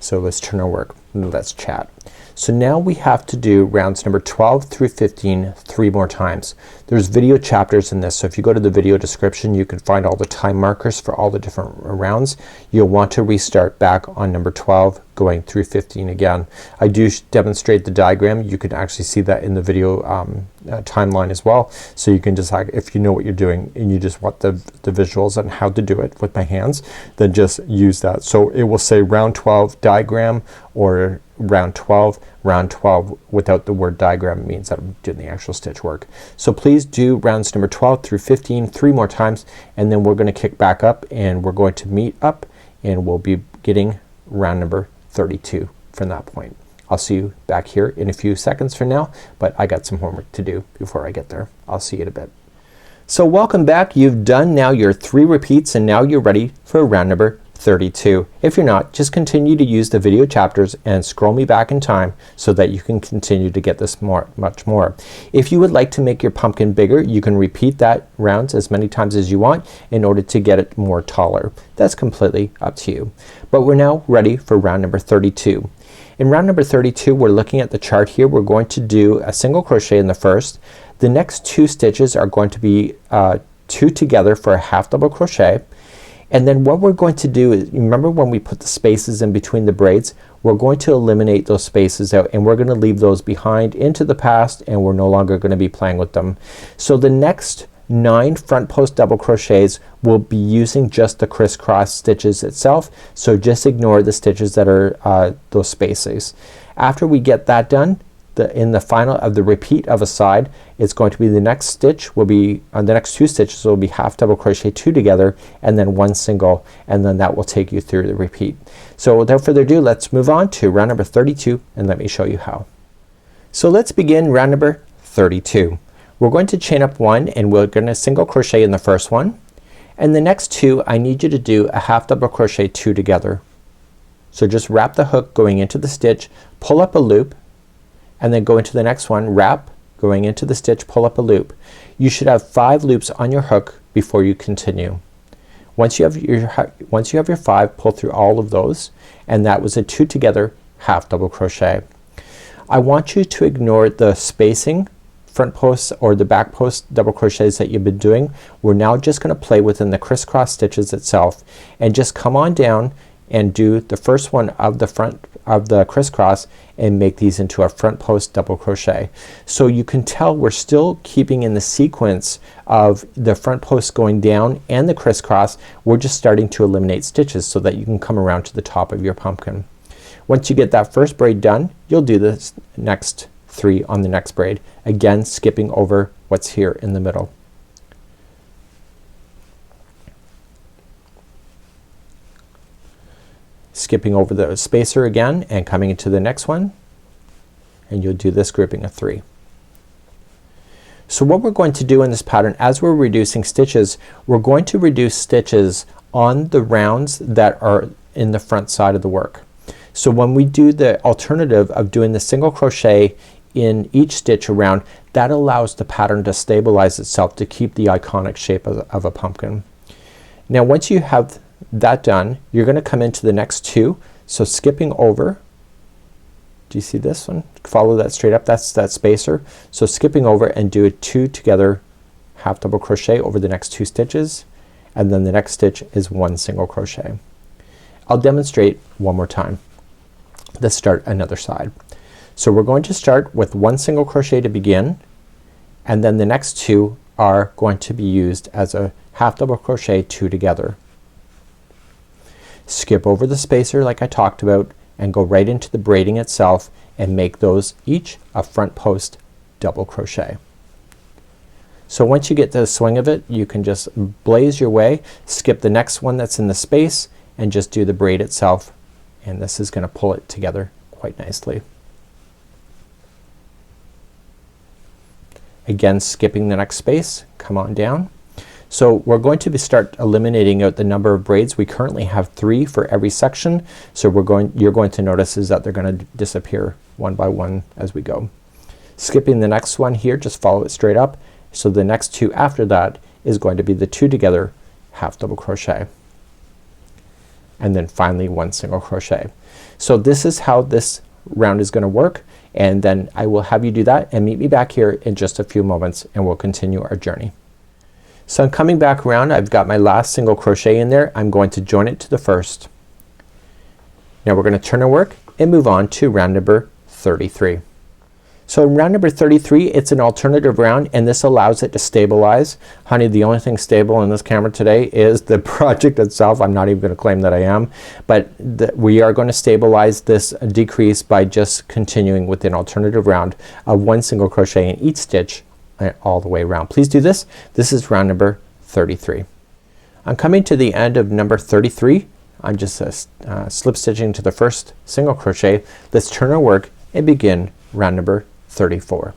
So let's turn our work and let's chat. So now we have to do rounds number 12 through 15 3 more times. There's video chapters in this, so if you go to the video description you can find all the time markers for all the different rounds. You'll want to restart back on number 12 going through 15 again. I do demonstrate the diagram. You can actually see that in the video timeline as well, so you can decide if you know what you're doing and you just want the visuals on how to do it with my hands, then just use that. So it will say round 12 diagram or round 12 without the word diagram means that I'm doing the actual stitch work. So please do rounds number 12 through 15 3 more times, and then we're gonna kick back up and we're going to meet up and we'll be getting round number 32 from that point. I'll see you back here in a few seconds from now, but I got some homework to do before I get there. I'll see you in a bit. So welcome back. You've done now your 3 repeats and now you're ready for round number 32. If you're not, just continue to use the video chapters and scroll me back in time so that you can continue to get this much more. If you would like to make your pumpkin bigger, you can repeat that rounds as many times as you want in order to get it more taller. That's completely up to you. But we're now ready for round number 32. In round number 32 we're looking at the chart here. We're going to do a single crochet in the first. The next 2 stitches are going to be 2 together for a half double crochet. And then what we're going to do is, remember when we put the spaces in between the braids, we're going to eliminate those spaces out and we're gonna leave those behind into the past, and we're no longer gonna be playing with them. So the next 9 front post double crochets will be using just the crisscross stitches itself, so just ignore the stitches that are those spaces. After we get that done, in the final of the repeat of a side, it's going to be the next stitch will be the next 2 stitches will be half double crochet 2 together and then 1 single, and then that will take you through the repeat. So without further ado, let's move on to round number 32 and let me show you how. So let's begin round number 32. We're going to chain up 1 and we're gonna single crochet in the first one, and the next 2 I need you to do a half double crochet 2 together. So just wrap the hook going into the stitch, pull up a loop, and then go into the next one, wrap, going into the stitch, pull up a loop. You should have 5 loops on your hook before you continue. Once you have your 5, pull through all of those, and that was a 2 together half double crochet. I want you to ignore the spacing front posts or the back post double crochets that you've been doing. We're now just gonna play within the crisscross stitches itself, and just come on down and do the first one of the front of the crisscross and make these into a front post double crochet. So you can tell we're still keeping in the sequence of the front post going down and the crisscross. We're just starting to eliminate stitches so that you can come around to the top of your pumpkin. Once you get that first braid done, you'll do the next 3 on the next braid, again skipping over what's here in the middle. Skipping over the spacer again and coming into the next one, and you'll do this grouping of 3. So what we're going to do in this pattern, as we're reducing stitches, we're going to reduce stitches on the rounds that are in the front side of the work. So when we do the alternative of doing the single crochet in each stitch around, that allows the pattern to stabilize itself to keep the iconic shape of a pumpkin. Now once you have that done, you're gonna come into the next 2. So skipping over, do you see this one? Follow that straight up, that's that spacer. So skipping over and do a 2 together half double crochet over the next 2 stitches, and then the next stitch is 1 single crochet. I'll demonstrate one more time. Let's start another side. So we're going to start with 1 single crochet to begin, and then the next 2 are going to be used as a half double crochet 2 together. skip over the spacer like I talked about, and go right into the braiding itself and make those each a front post double crochet. So once you get the swing of it, you can just blaze your way, skip the next one that's in the space, and just do the braid itself, and this is gonna pull it together quite nicely. Again, skipping the next space, come on down. So we're going to start eliminating out the number of braids. We currently have 3 for every section, so you're going to notice is that they're gonna disappear one by one as we go. Skipping the next one here, just follow it straight up. So the next 2 after that is going to be the 2 together half double crochet, and then finally 1 single crochet. So this is how this round is gonna work, and then I will have you do that and meet me back here in just a few moments and we'll continue our journey. So I'm coming back around. I've got my last single crochet in there. I'm going to join it to the first. Now we're gonna turn our work and move on to round number 33. So in round number 33, it's an alternative round, and this allows it to stabilize. Honey, the only thing stable in this camera today is the project itself. I'm not even gonna claim that I am, but we are going to stabilize this decrease by just continuing with an alternative round of 1 single crochet in each stitch all the way around. Please do this. This is round number 33. I'm coming to the end of number 33. I'm just slip stitching to the first single crochet. Let's turn our work and begin round number 34.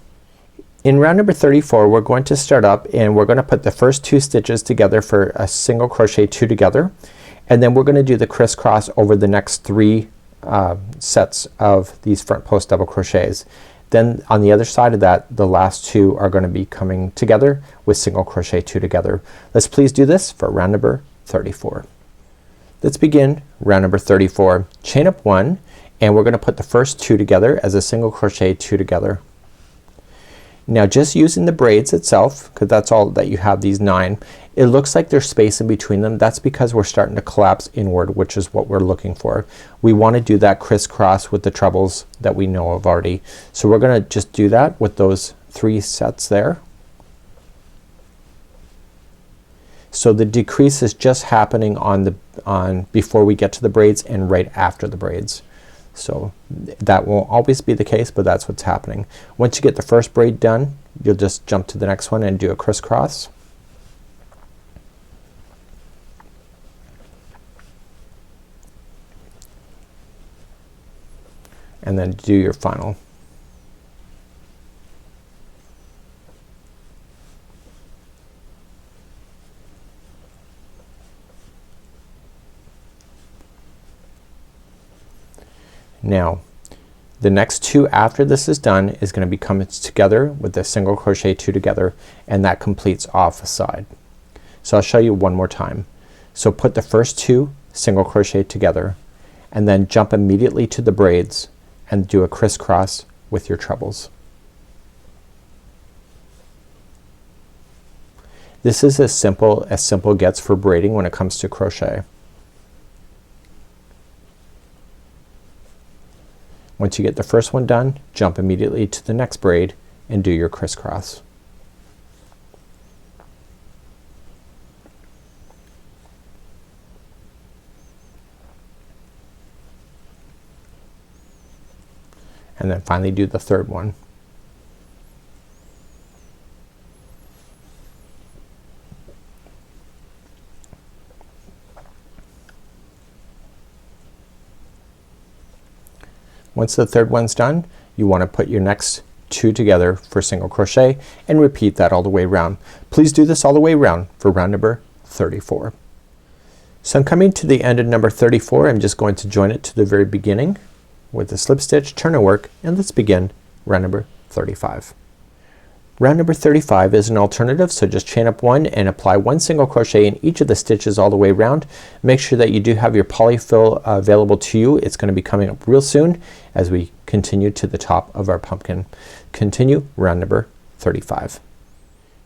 In round number 34, we're going to start up and we're gonna put the first 2 stitches together for a single crochet 2 together, and then we're gonna do the crisscross over the next 3 sets of these front post double crochets. Then on the other side of that, the last 2 are gonna be coming together with single crochet 2 together. Let's please do this for round number 34. Let's begin round number 34. Chain up 1, and we're gonna put the first 2 together as a single crochet 2 together. Now just using the braids itself, because that's all that you have, these 9, it looks like there's space in between them. That's because we're starting to collapse inward, which is what we're looking for. We want to do that crisscross with the trebles that we know of already. So we're gonna just do that with those 3 sets there. So the decrease is just happening on before we get to the braids and right after the braids. So that won't always be the case, but that's what's happening. Once you get the first braid done, you'll just jump to the next one and do a crisscross. And then do your final. Now the next 2 after this is done is gonna be coming together with a single crochet 2 together, and that completes off a side. So I'll show you one more time. So put the first 2 single crochet together and then jump immediately to the braids and do a crisscross with your trebles. This is as simple gets for braiding when it comes to crochet. Once you get the first one done, jump immediately to the next braid and do your crisscross. And then finally do the third one. Once the third one's done, you want to put your next 2 together for single crochet and repeat that all the way around. Please do this all the way around for round number 34. So I'm coming to the end of number 34. I'm just going to join it to the very beginning with a slip stitch, turn our work, and let's begin round number 35. Round number 35 is an alternative, so just chain up 1 and apply 1 single crochet in each of the stitches all the way around. Make sure that you do have your polyfill available to you. It's gonna be coming up real soon as we continue to the top of our pumpkin. Continue round number 35.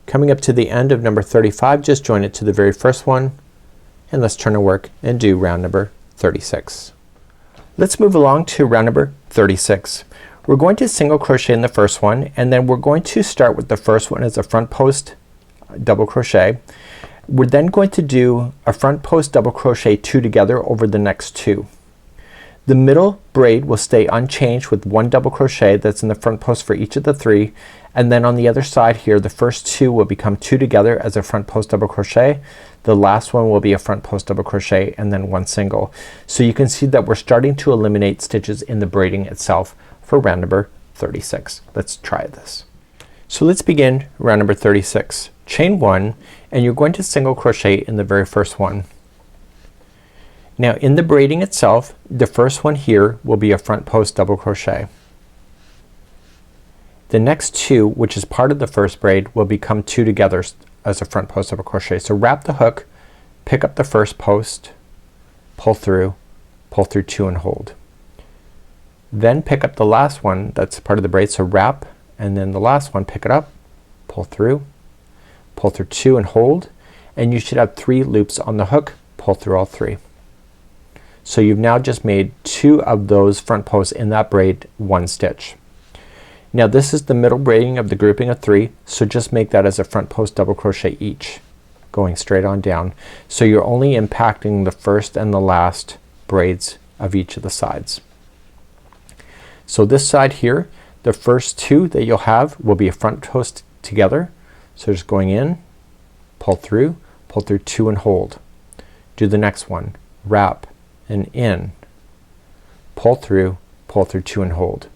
Coming up to the end of number 35, just join it to the very first one, and let's turn our work and do round number 36. Let's move along to round number 36. We're going to single crochet in the first one, and then we're going to start with the first one as a front post double crochet. We're then going to do a front post double crochet 2 together over the next 2. The middle braid will stay unchanged with 1 double crochet that's in the front post for each of the 3, and then on the other side here the first 2 will become 2 together as a front post double crochet. The last one will be a front post double crochet and then 1 single. So you can see that we're starting to eliminate stitches in the braiding itself for round number 36. Let's try this. So let's begin round number 36. Chain 1 and you're going to single crochet in the very first one. Now in the braiding itself the first one here will be a front post double crochet. The next 2, which is part of the first braid, will become 2 together as a front post double crochet. So wrap the hook, pick up the first post, pull through 2 and hold. Then pick up the last one that's part of the braid, so wrap, and then the last one pick it up, pull through 2 and hold, and you should have 3 loops on the hook. Pull through all 3. So you've now just made 2 of those front posts in that braid 1 stitch. Now this is the middle braiding of the grouping of 3, so just make that as a front post double crochet each, going straight on down. So you're only impacting the first and the last braids of each of the sides. So this side here, the first 2 that you'll have will be a front post together. So just going in, pull through 2 and hold. Do the next one, wrap and in, pull through 2 and hold.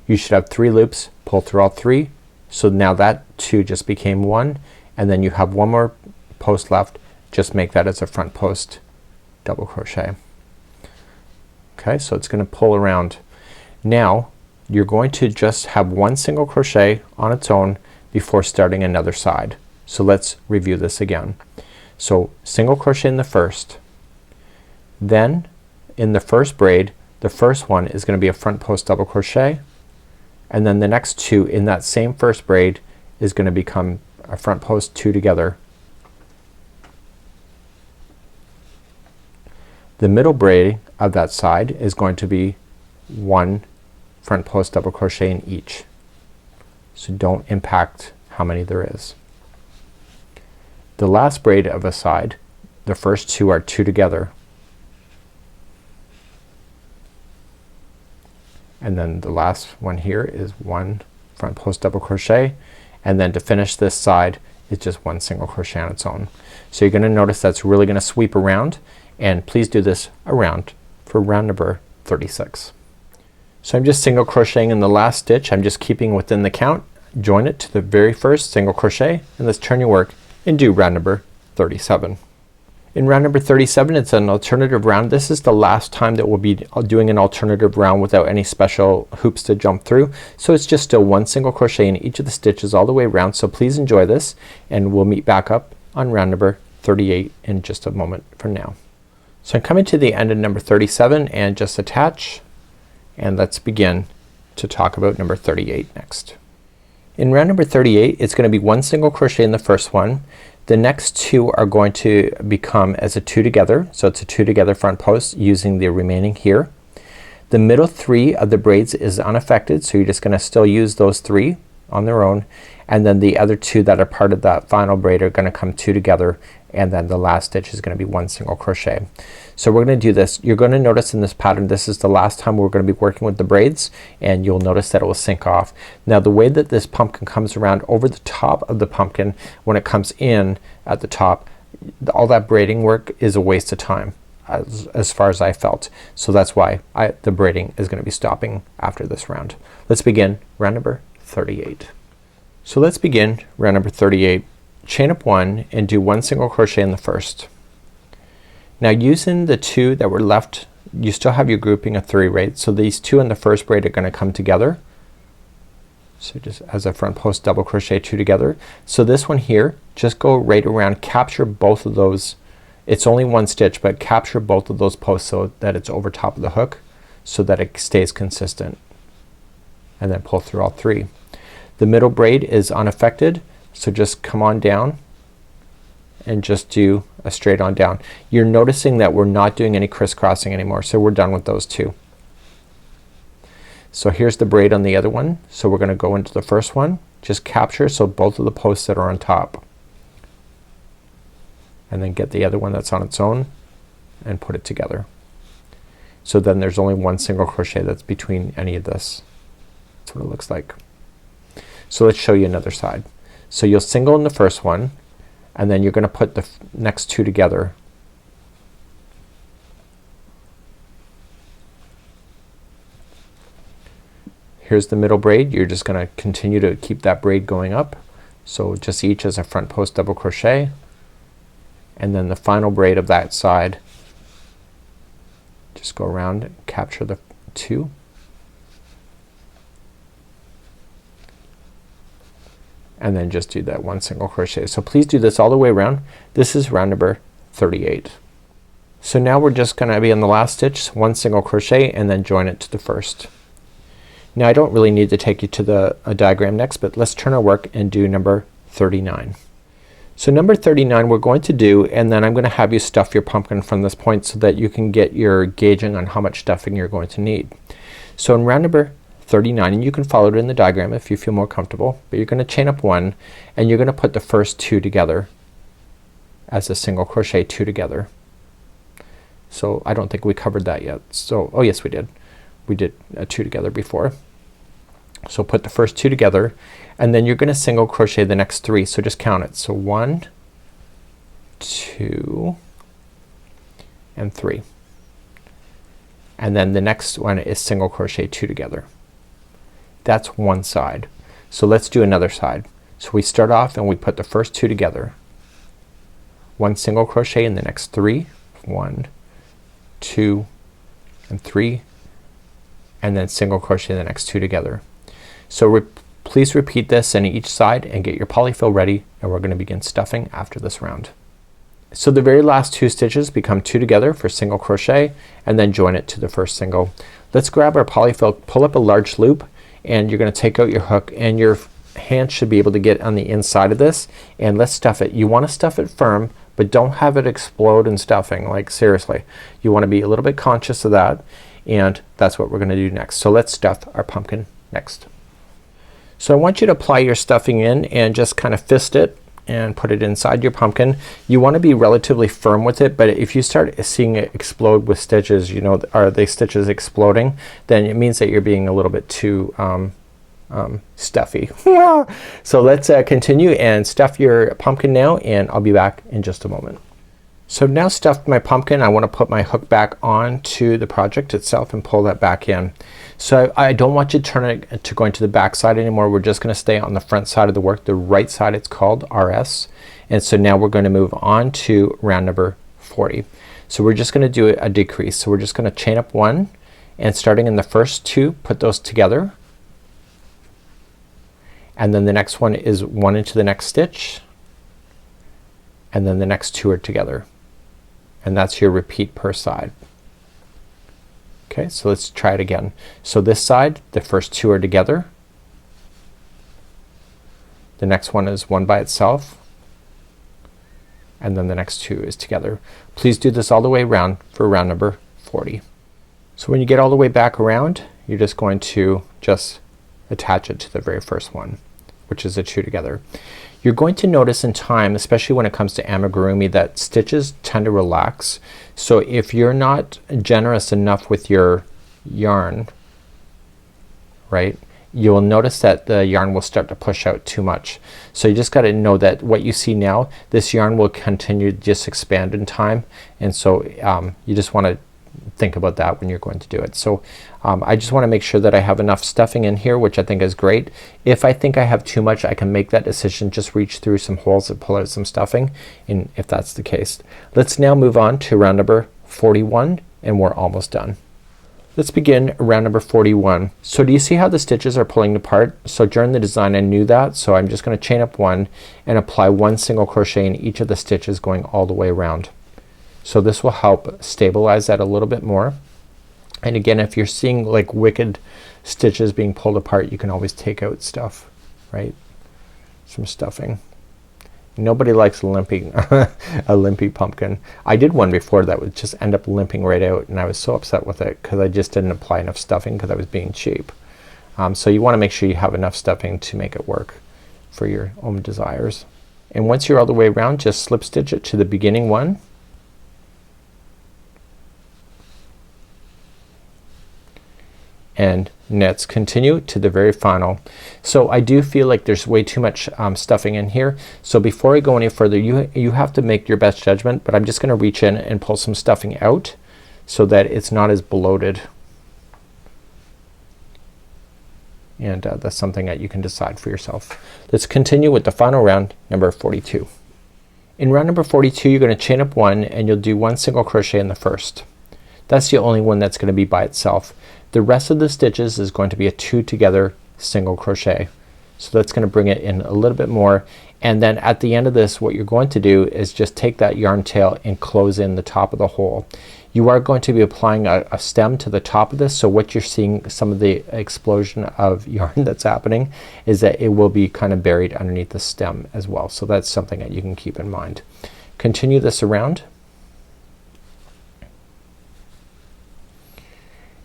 You should have 3 loops, pull through all 3. So now that 2 just became 1, and then you have 1 more post left. Just make that as a front post double crochet. Okay, so it's gonna pull around. Now you're going to just have 1 single crochet on its own before starting another side. So let's review this again. So single crochet in the first, then in the first braid the first one is gonna be a front post double crochet, and then the next 2 in that same first braid is gonna become a front post 2 together. The middle braid of that side is going to be 1 front post double crochet in each. So don't impact how many there is. The last braid of a side, the first 2 are 2 together. And then the last one here is 1 front post double crochet, and then to finish this side is just 1 single crochet on its own. So you're gonna notice that's really gonna sweep around, and please do this around for round number 36. So I'm just single crocheting in the last stitch. I'm just keeping within the count. Join it to the very first single crochet, and let's turn your work and do round number 37. In round number 37 it's an alternative round. This is the last time that we'll be doing an alternative round without any special hoops to jump through. So it's just still 1 single crochet in each of the stitches all the way around. So please enjoy this, and we'll meet back up on round number 38 in just a moment from now. So I'm coming to the end of number 37 and just attach, and let's begin to talk about number 38 next. In round number 38 it's gonna be 1 single crochet in the first one. The next 2 are going to become as a 2 together, so it's a 2 together front post using the remaining here. The middle 3 of the braids is unaffected, so you're just gonna still use those 3 on their own, and then the other 2 that are part of that final braid are gonna come 2 together, and then the last stitch is gonna be 1 single crochet. So we're gonna do this. You're gonna notice in this pattern this is the last time we're gonna be working with the braids, and you'll notice that it will sink off. Now the way that this pumpkin comes around over the top of the pumpkin, when it comes in at the top, all that braiding work is a waste of time as far as I felt. So that's why the braiding is gonna be stopping after this round. Let's begin round number 38. So let's begin round number 38. Chain up 1 and do 1 single crochet in the first. Now using the 2 that were left, you still have your grouping of 3, right? So these 2 in the first braid are gonna come together. So just as a front post double crochet 2 together. So this one here, just go right around, capture both of those. It's only 1 stitch, but capture both of those posts so that it's over top of the hook so that it stays consistent, and then pull through all 3. The middle braid is unaffected, so just come on down and just do a straight on down. You're noticing that we're not doing any crisscrossing anymore, so we're done with those 2. So here's the braid on the other one. So we're gonna go into the first one, just capture so both of the posts that are on top. and then get the other one that's on its own and put it together. So then there's only one single crochet that's between any of this. That's what it looks like. So let's show you another side. So you'll single in the first one, and then you're gonna put the next two together. Here's the middle braid. You're just gonna continue to keep that braid going up. So just each as a front post double crochet, and then the final braid of that side, just go around and capture the two, and then just do that one single crochet. So please do this all the way around. This is round number 38. So now we're just gonna be in the last stitch, one single crochet, and then join it to the first. Now I don't really need to take you to the diagram next, but let's turn our work and do number 39. So number 39 we're going to do, and then I'm gonna have you stuff your pumpkin from this point so that you can get your gauging on how much stuffing you're going to need. So in round number 39, and you can follow it in the diagram if you feel more comfortable, but you're gonna chain up one, and you're gonna put the first two together as a single crochet, two together. So I don't think we covered that yet. So oh yes we did. We did two together before. So put the first two together, and then you're gonna single crochet the next three. So just count it. So 1, 2, and 3. And then the next one is single crochet two together. That's one side. So let's do another side. So we start off and we put the first two together. One single crochet in the next three. 1, 2, and 3, and then single crochet the next two together. So please repeat this in each side and get your polyfill ready, and we're gonna begin stuffing after this round. So the very last two stitches become two together for single crochet, and then join it to the first single. Let's grab our polyfill, pull up a large loop, and you're gonna take out your hook, and your hand should be able to get on the inside of this, and let's stuff it. You wanna stuff it firm, but don't have it explode in stuffing, like seriously. You wanna be a little bit conscious of that, and that's what we're gonna do next. So let's stuff our pumpkin next. So I want you to apply your stuffing in and just kind of fist it and put it inside your pumpkin. You want to be relatively firm with it, but if you start seeing it explode with stitches, you know, are the stitches exploding, then it means that you're being a little bit too stuffy. So let's continue and stuff your pumpkin now, and I'll be back in just a moment. So I've now stuffed my pumpkin. I want to put my hook back onto the project itself and pull that back in. So I don't want you to turn it to going to the back side anymore. We're just gonna stay on the front side of the work, the right side. It's called RS. And so now we're gonna move on to round number 40. So we're just gonna do a decrease. So we're just gonna chain up one, and starting in the first two, put those together. And then the next one is one into the next stitch, and then the next two are together. And that's your repeat per side. Okay, so let's try it again. So this side, the first two are together. The next one is one by itself, and then the next two is together. Please do this all the way around for round number 40. So when you get all the way back around, you're just going to just attach it to the very first one, which is the two together. You're going to notice in time, especially when it comes to amigurumi, that stitches tend to relax. So if you're not generous enough with your yarn, right, you'll notice that the yarn will start to push out too much. So you just got to know that what you see now, this yarn will continue to just expand in time, and so you just want to think about that when you're going to do it. So I just want to make sure that I have enough stuffing in here, which I think is great. If I think I have too much, I can make that decision, just reach through some holes and pull out some stuffing, and if that's the case. Let's now move on to round number 41, and we're almost done. Let's begin round number 41. So do you see how the stitches are pulling apart? So during the design I knew that, so I'm just gonna chain up one and apply one single crochet in each of the stitches going all the way around. So this will help stabilize that a little bit more. And again, if you're seeing like wicked stitches being pulled apart, you can always take out stuff, right? Some stuffing. Nobody likes limping a limpy pumpkin. I did one before that would just end up limping right out, and I was so upset with it because I just didn't apply enough stuffing because I was being cheap. So you want to make sure you have enough stuffing to make it work for your own desires. And once you're all the way around, just slip stitch it to the beginning one. And let's continue to the very final. So I do feel like there's way too much stuffing in here. So before I go any further, you have to make your best judgment, but I'm just gonna reach in and pull some stuffing out so that it's not as bloated. And that's something that you can decide for yourself. Let's continue with the final round, number 42. In round number 42, you're gonna chain up one and you'll do one single crochet in the first. That's the only one that's gonna be by itself. The rest of the stitches is going to be a 2 together single crochet. So that's gonna bring it in a little bit more, and then at the end of this what you're going to do is just take that yarn tail and close in the top of the hole. You are going to be applying a stem to the top of this, so what you're seeing, some of the explosion of yarn that's happening, is that it will be kind of buried underneath the stem as well. So that's something that you can keep in mind. Continue this around.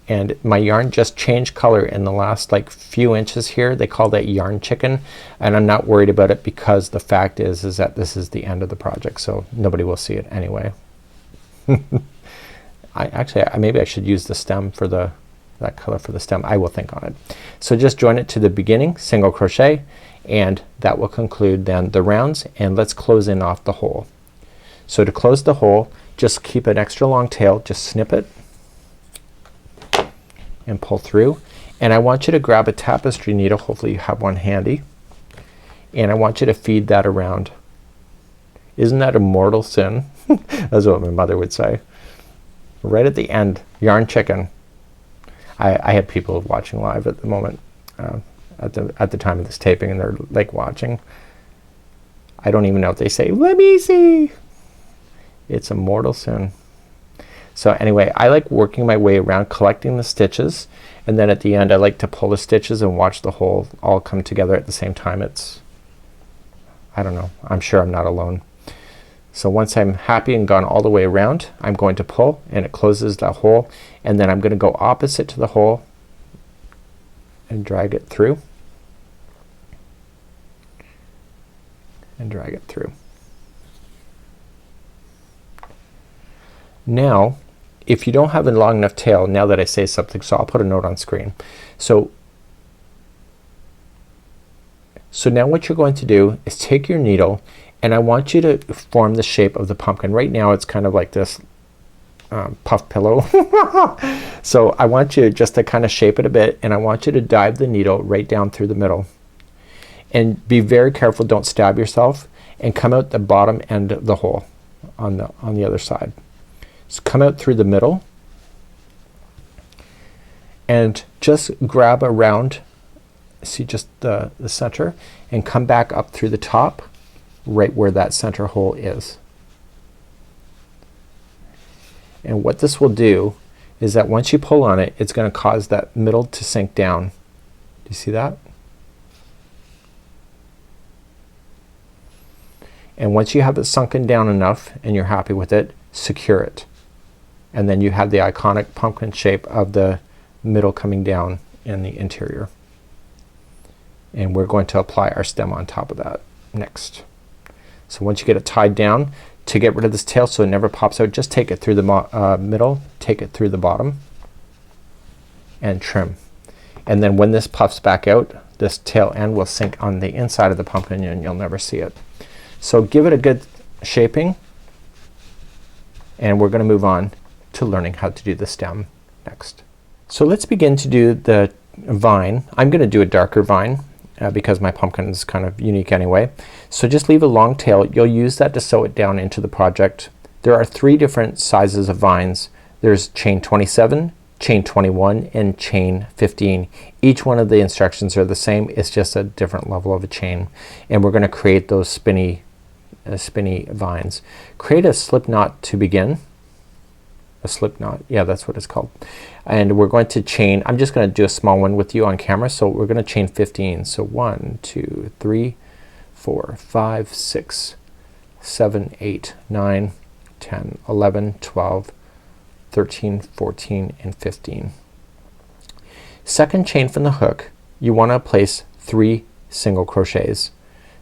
And my yarn just changed color in the last like few inches here. They call that yarn chicken, and I'm not worried about it because the fact is that this is the end of the project, so nobody will see it anyway. Maybe I should use the stem for that color for the stem. I will think on it. So just join it to the beginning, single crochet, and that will conclude then the rounds, and let's close in off the hole. So to close the hole, just keep an extra long tail, just snip it and pull through, and I want you to grab a tapestry needle, hopefully you have one handy, and I want you to feed that around. Isn't that a mortal sin? That's what my mother would say. Right at the end, yarn chicken. I have people watching live at the moment, at the time of this taping, and they're like watching. I don't even know if they say, let me see. It's a mortal sin. So anyway, I like working my way around, collecting the stitches, and then at the end I like to pull the stitches and watch the whole all come together at the same time. It's, I don't know, I'm sure I'm not alone. So once I'm happy and gone all the way around, I'm going to pull and it closes that hole, and then I'm gonna go opposite to the hole and drag it through and drag it through. Now if you don't have a long enough tail, now that I say something, so I'll put a note on screen. So now what you're going to do is take your needle, and I want you to form the shape of the pumpkin. Right now it's kind of like this puff pillow. So I want you just to kind of shape it a bit, and I want you to dive the needle right down through the middle. And be very careful, don't stab yourself, and come out the bottom end of the hole on the other side. So come out through the middle and just grab around, see just the center, and come back up through the top right where that center hole is. And what this will do is that once you pull on it, it's gonna cause that middle to sink down. Do you see that? And once you have it sunken down enough and you're happy with it, secure it. And then you have the iconic pumpkin shape of the middle coming down in the interior. And we're going to apply our stem on top of that next. So once you get it tied down, to get rid of this tail so it never pops out, just take it through the middle, take it through the bottom, and trim. And then when this puffs back out, this tail end will sink on the inside of the pumpkin and you'll never see it. So give it a good shaping, and we're gonna move on to learning how to do the stem next. So let's begin to do the vine. I'm gonna do a darker vine because my pumpkin is kind of unique anyway. So just leave a long tail. You'll use that to sew it down into the project. There are 3 different sizes of vines. There's chain 27, chain 21, and chain 15. Each one of the instructions are the same, it's just a different level of a chain, and we're gonna create those spinny vines. Create a slip knot to begin. A slip knot, yeah, that's what it's called. And we're going to chain, I'm just gonna do a small one with you on camera, so we're gonna chain 15. So 1 2 3 4 5 6 7 8 9 10 11 12 13 14 and 15. Second chain from the hook, you want to place 3 single crochets.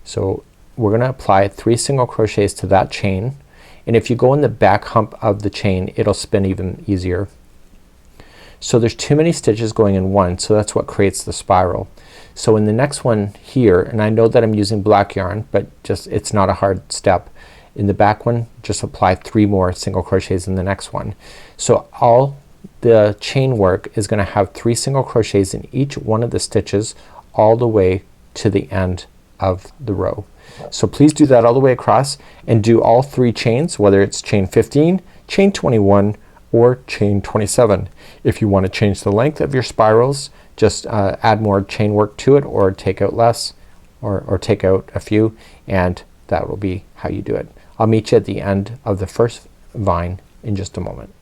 So we're gonna apply 3 single crochets to that chain, and if you go in the back hump of the chain it'll spin even easier. So there's too many stitches going in one, so that's what creates the spiral. So in the next one here, and I know that I'm using black yarn, but just it's not a hard step. In the back one just apply 3 more single crochets in the next one. So all the chain work is gonna have 3 single crochets in each one of the stitches all the way to the end of the row. So please do that all the way across and do all 3 chains, whether it's chain 15, chain 21, or chain 27. If you want to change the length of your spirals, just add more chain work to it, or take out less, or take out a few, and that will be how you do it. I'll meet you at the end of the first vine in just a moment.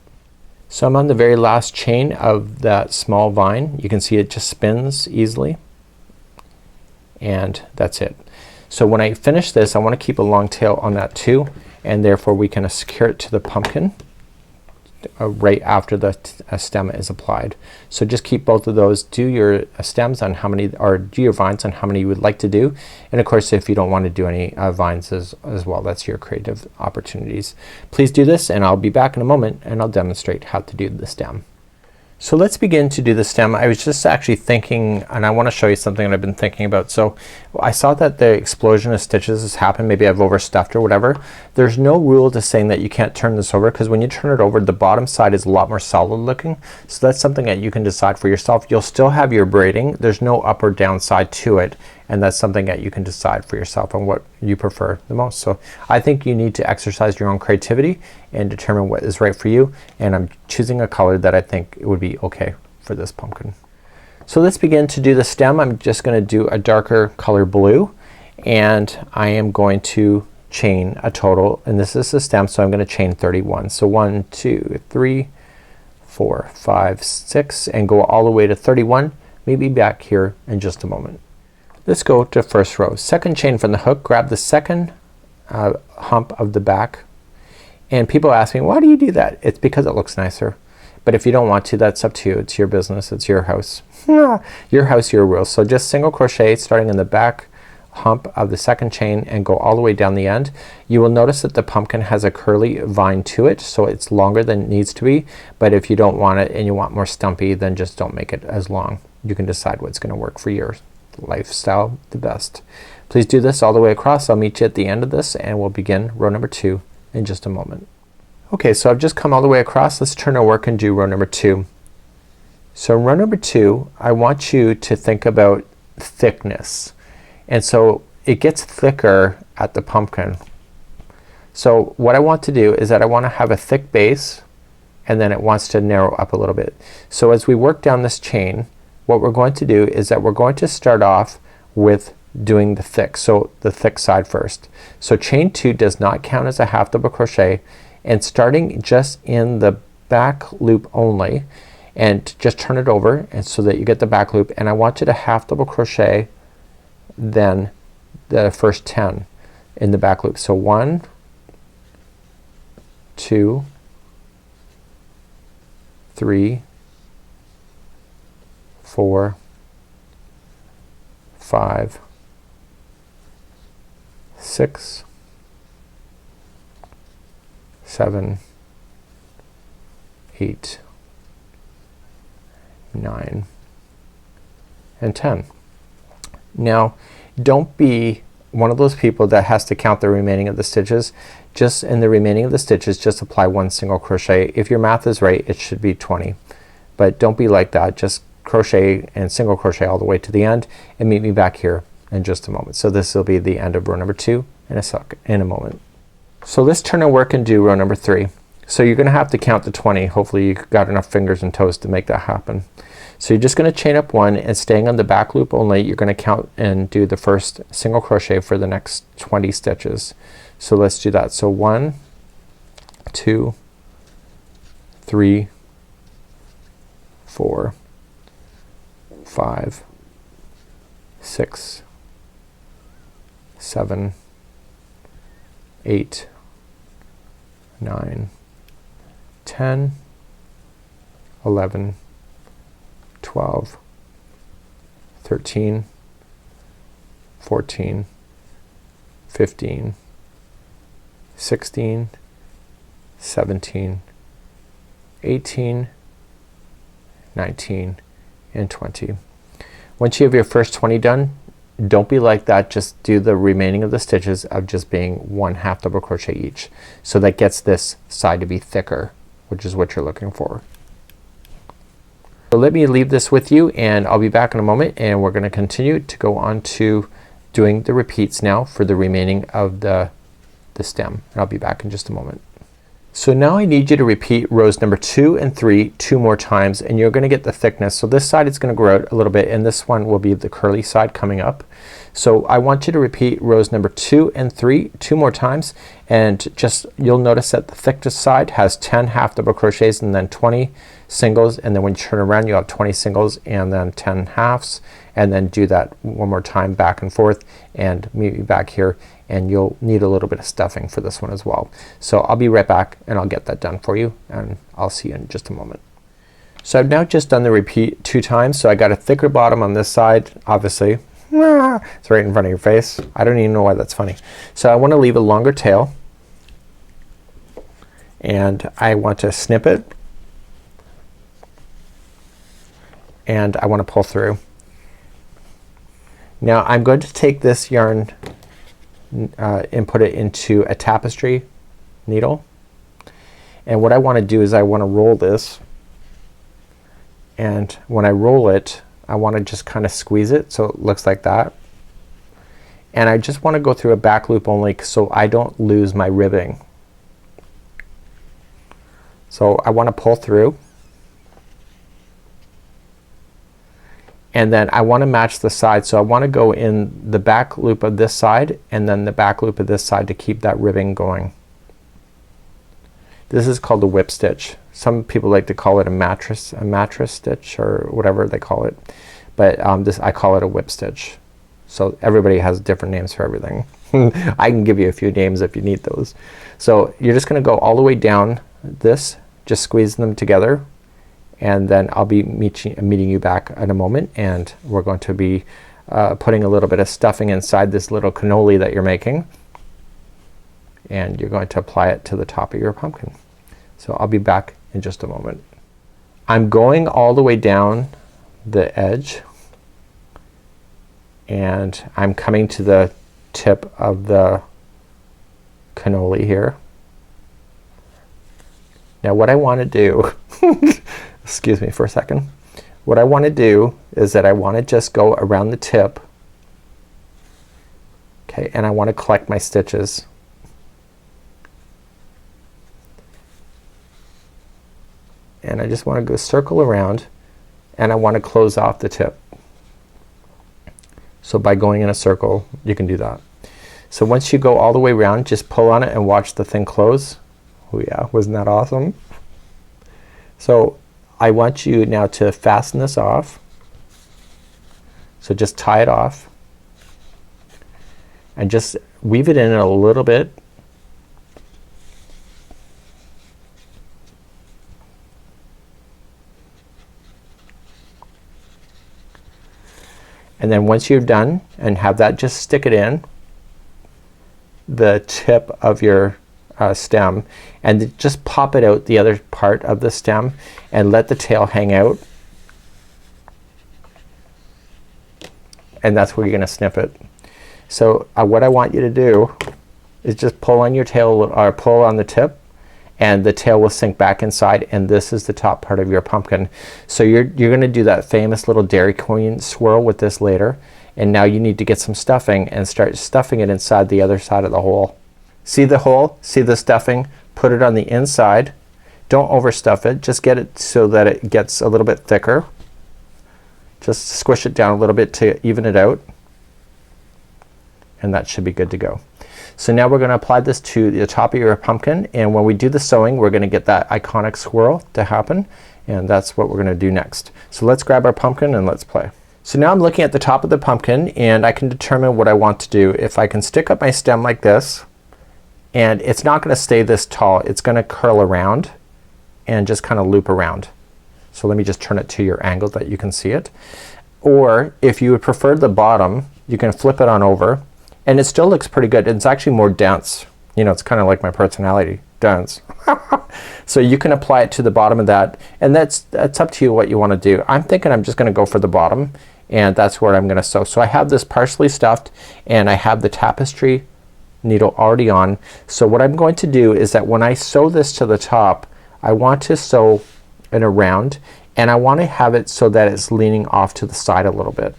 So I'm on the very last chain of that small vine. You can see it just spins easily, and that's it. So when I finish this I want to keep a long tail on that too, and therefore we can secure it to the pumpkin right after the stem is applied. So just keep both of those. Do your stems on how many, or do your vines on how many you would like to do, and of course if you don't want to do any vines as well, that's your creative opportunities. Please do this and I'll be back in a moment and I'll demonstrate how to do the stem. So let's begin to do the stem. I was just actually thinking, and I want to show you something that I've been thinking about. So I saw that the explosion of stitches has happened. Maybe I've overstuffed or whatever. There's no rule to saying that you can't turn this over, because when you turn it over the bottom side is a lot more solid looking. So that's something that you can decide for yourself. You'll still have your braiding. There's no up or down side to it, and that's something that you can decide for yourself on what you prefer the most. So I think you need to exercise your own creativity and determine what is right for you, and I'm choosing a color that I think it would be okay for this pumpkin. So let's begin to do the stem. I'm just gonna do a darker color blue, and I am going to chain a total, and this is the stem, so I'm gonna chain 31. So 1 2 3 4 5 6 and go all the way to 31. Maybe back here in just a moment. Let's go to first row. Second chain from the hook, grab the second hump of the back, and people ask me, why do you do that? It's because it looks nicer, but if you don't want to, that's up to you. It's your business, it's your house. Your house, your rules. So just single crochet starting in the back hump of the second chain and go all the way down the end. You will notice that the pumpkin has a curly vine to it, so it's longer than it needs to be, but if you don't want it and you want more stumpy, then just don't make it as long. You can decide what's gonna work for your lifestyle the best. Please do this all the way across. I'll meet you at the end of this and we'll begin row number 2 in just a moment. Okay, so I've just come all the way across. Let's turn our work and do row number 2. So in row number 2 I want you to think about thickness, and so it gets thicker at the pumpkin. So what I want to do is that I want to have a thick base, and then it wants to narrow up a little bit. So as we work down this chain, what we're going to do is that we're going to start off with doing the thick, so the thick side first. So chain 2 does not count as a half double crochet, and starting just in the back loop only, and just turn it over and so that you get the back loop, and I want you to half double crochet then the first 10 in the back loop. So 1 2 3 4 5 6 7 8 9 and 10. Now don't be one of those people that has to count the remaining of the stitches. Just in the remaining of the stitches just apply 1 single crochet. If your math is right, it should be 20, but don't be like that. Just crochet and single crochet all the way to the end, and meet me back here in just a moment. So this will be the end of row number 2 in a moment. So let's turn our work and do row number 3. So you're gonna have to count to 20. Hopefully you got enough fingers and toes to make that happen. So you're just gonna chain up 1, and staying on the back loop only, you're gonna count and do the first single crochet for the next 20 stitches. So let's do that. So 1 2 3 4 5 6 7 8 9 10 11 12 13 14 15, 16, 17, 18, 19, and 20. Once you have your first 20 done, don't be like that, just do the remaining of the stitches of just being 1/2 double crochet each. So that gets this side to be thicker, which is what you're looking for. So let me leave this with you and I'll be back in a moment, and we're gonna continue to go on to doing the repeats now for the remaining of the stem. And I'll be back in just a moment. So now I need you to repeat rows number 2 and 3 2 more times, and you're gonna get the thickness. So this side is gonna grow out a little bit, and this one will be the curly side coming up. So I want you to repeat rows number 2 and 3 2 more times, and just you'll notice that the thickest side has 10 half double crochets and then 20 singles, and then when you turn around you have 20 singles and then 10 halves, and then do that one more time back and forth, and meet me back here, and you'll need a little bit of stuffing for this one as well. So I'll be right back and I'll get that done for you, and I'll see you in just a moment. So I've now just done the repeat 2 times, so I got a thicker bottom on this side, obviously. It's right in front of your face. I don't even know why that's funny. So I want to leave a longer tail, and I want to snip it, and I want to pull through. Now I'm going to take this yarn and put it into a tapestry needle, and what I want to do is I want to roll this, and when I roll it I want to just kind of squeeze it so it looks like that, and I just want to go through a back loop only so I don't lose my ribbing. So I want to pull through, and then I want to match the side, so I want to go in the back loop of this side and then the back loop of this side to keep that ribbing going. This is called a whip stitch. Some people like to call it a mattress stitch or whatever they call it, but I call it a whip stitch. So everybody has different names for everything. I can give you a few names if you need those. So you're just gonna go all the way down this, just squeeze them together, and then I'll be meeting you back in a moment, and we're going to be putting a little bit of stuffing inside this little cannoli that you're making, and you're going to apply it to the top of your pumpkin. So I'll be back in just a moment. I'm going all the way down the edge, and I'm coming to the tip of the cannoli here. Now what I want to do excuse me for a second. What I want to do is that I want to just go around the tip, okay, and I want to collect my stitches. And I just want to go circle around, and I want to close off the tip. So by going in a circle you can do that. So once you go all the way around, just pull on it and watch the thing close. Oh yeah, wasn't that awesome? So I want you now to fasten this off. So just tie it off and just weave it in a little bit. And then once you're done and have that, just stick it in the tip of your stem, and just pop it out the other part of the stem and let the tail hang out, and that's where you're gonna snip it. So what I want you to do is just pull on your tail, or pull on the tip, and the tail will sink back inside, and this is the top part of your pumpkin. So you're gonna do that famous little Dairy Queen swirl with this later, and now you need to get some stuffing and start stuffing it inside the other side of the hole. See the hole? See the stuffing? Put it on the inside. Don't overstuff it. Just get it so that it gets a little bit thicker. Just squish it down a little bit to even it out, and that should be good to go. So now we're gonna apply this to the top of your pumpkin, and when we do the sewing we're gonna get that iconic swirl to happen, and that's what we're gonna do next. So let's grab our pumpkin and let's play. So now I'm looking at the top of the pumpkin, and I can determine what I want to do. If I can stick up my stem like this, and it's not gonna stay this tall, it's gonna curl around and just kind of loop around. So let me just turn it to your angle that you can see it. Or if you would prefer the bottom, you can flip it on over, and it still looks pretty good. It's actually more dense. You know, it's kind of like my personality, dense. So you can apply it to the bottom of that, and that's up to you what you want to do. I'm thinking I'm just gonna go for the bottom, and that's where I'm gonna sew. So I have this partially stuffed, and I have the tapestry needle already on. So what I'm going to do is that when I sew this to the top, I want to sew in a round, and I want to have it so that it's leaning off to the side a little bit,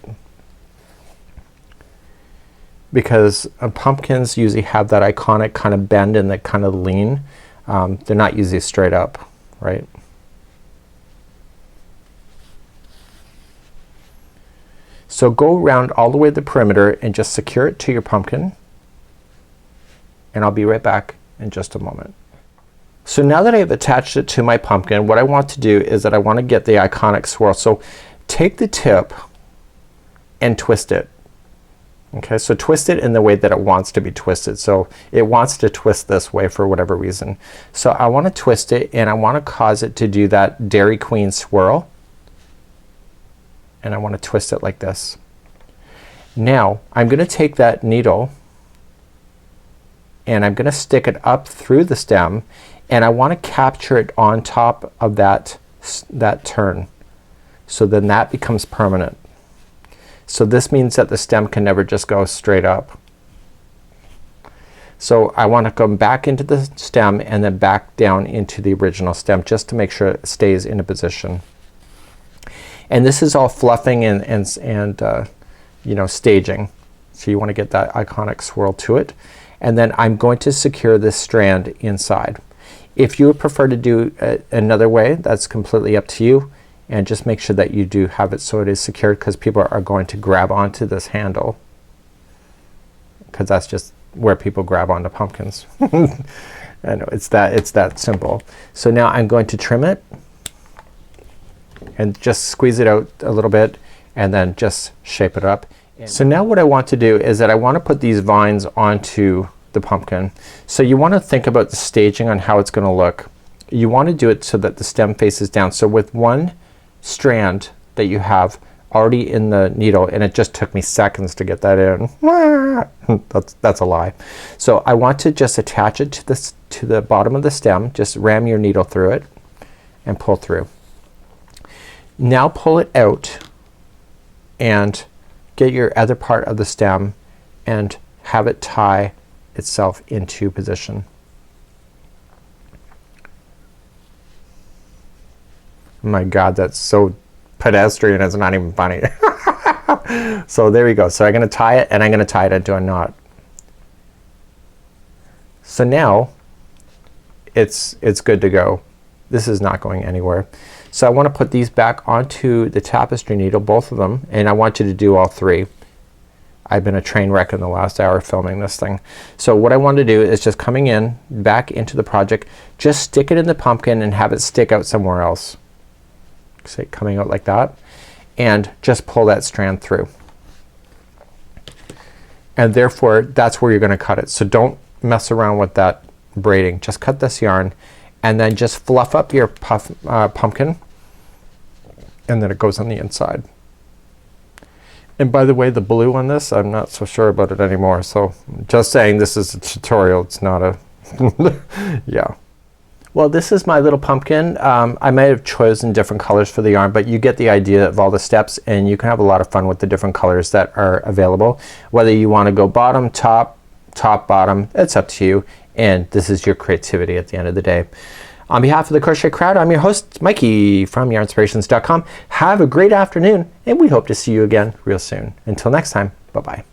because pumpkins usually have that iconic kind of bend and that kind of lean. They're not usually straight up, right? So go around all the way to the perimeter and just secure it to your pumpkin, and I'll be right back in just a moment. So now that I have attached it to my pumpkin, what I want to do is that I want to get the iconic swirl. So take the tip and twist it. Okay, so twist it in the way that it wants to be twisted. So it wants to twist this way for whatever reason. So I want to twist it, and I want to cause it to do that Dairy Queen swirl, and I want to twist it like this. Now I'm gonna take that needle and I'm gonna stick it up through the stem, and I want to capture it on top of that turn. So then that becomes permanent. So this means that the stem can never just go straight up. So I want to come back into the stem and then back down into the original stem, just to make sure it stays in a position. And this is all fluffing and you know, staging. So you want to get that iconic swirl to it. And then I'm going to secure this strand inside. If you would prefer to do another way, that's completely up to you. And just make sure that you do have it so it is secured, because people are going to grab onto this handle, because that's just where people grab onto pumpkins. I know, it's that simple. So now I'm going to trim it and just squeeze it out a little bit, and then just shape it up. So now what I want to do is that I want to put these vines onto the pumpkin. So you want to think about the staging on how it's gonna look. You want to do it so that the stem faces down. So with one strand that you have already in the needle, and it just took me seconds to get that in. That's a lie. So I want to just attach it to the bottom of the stem. Just ram your needle through it and pull through. Now pull it out and get your other part of the stem and have it tie itself into position. My God, that's so pedestrian, it's not even funny. So there we go. So I'm gonna tie it, and I'm gonna tie it into a knot. So now it's good to go. This is not going anywhere. So I want to put these back onto the tapestry needle, both of them, and I want you to do all three. I've been a train wreck in the last hour filming this thing. So what I want to do is just coming in back into the project, just stick it in the pumpkin and have it stick out somewhere else. Say coming out like that, and just pull that strand through, and therefore that's where you're gonna cut it. So don't mess around with that braiding. Just cut this yarn and then just fluff up your pumpkin, and then it goes on the inside. And by the way, the blue on this, I'm not so sure about it anymore, so just saying, this is a tutorial, it's not a yeah. Well, this is my little pumpkin. I might have chosen different colors for the yarn, but you get the idea of all the steps, and you can have a lot of fun with the different colors that are available. Whether you want to go bottom, top, bottom, it's up to you, and this is your creativity at the end of the day. On behalf of the Crochet Crowd, I'm your host, Mikey from yarnspirations.com. Have a great afternoon, and we hope to see you again real soon. Until next time, bye-bye.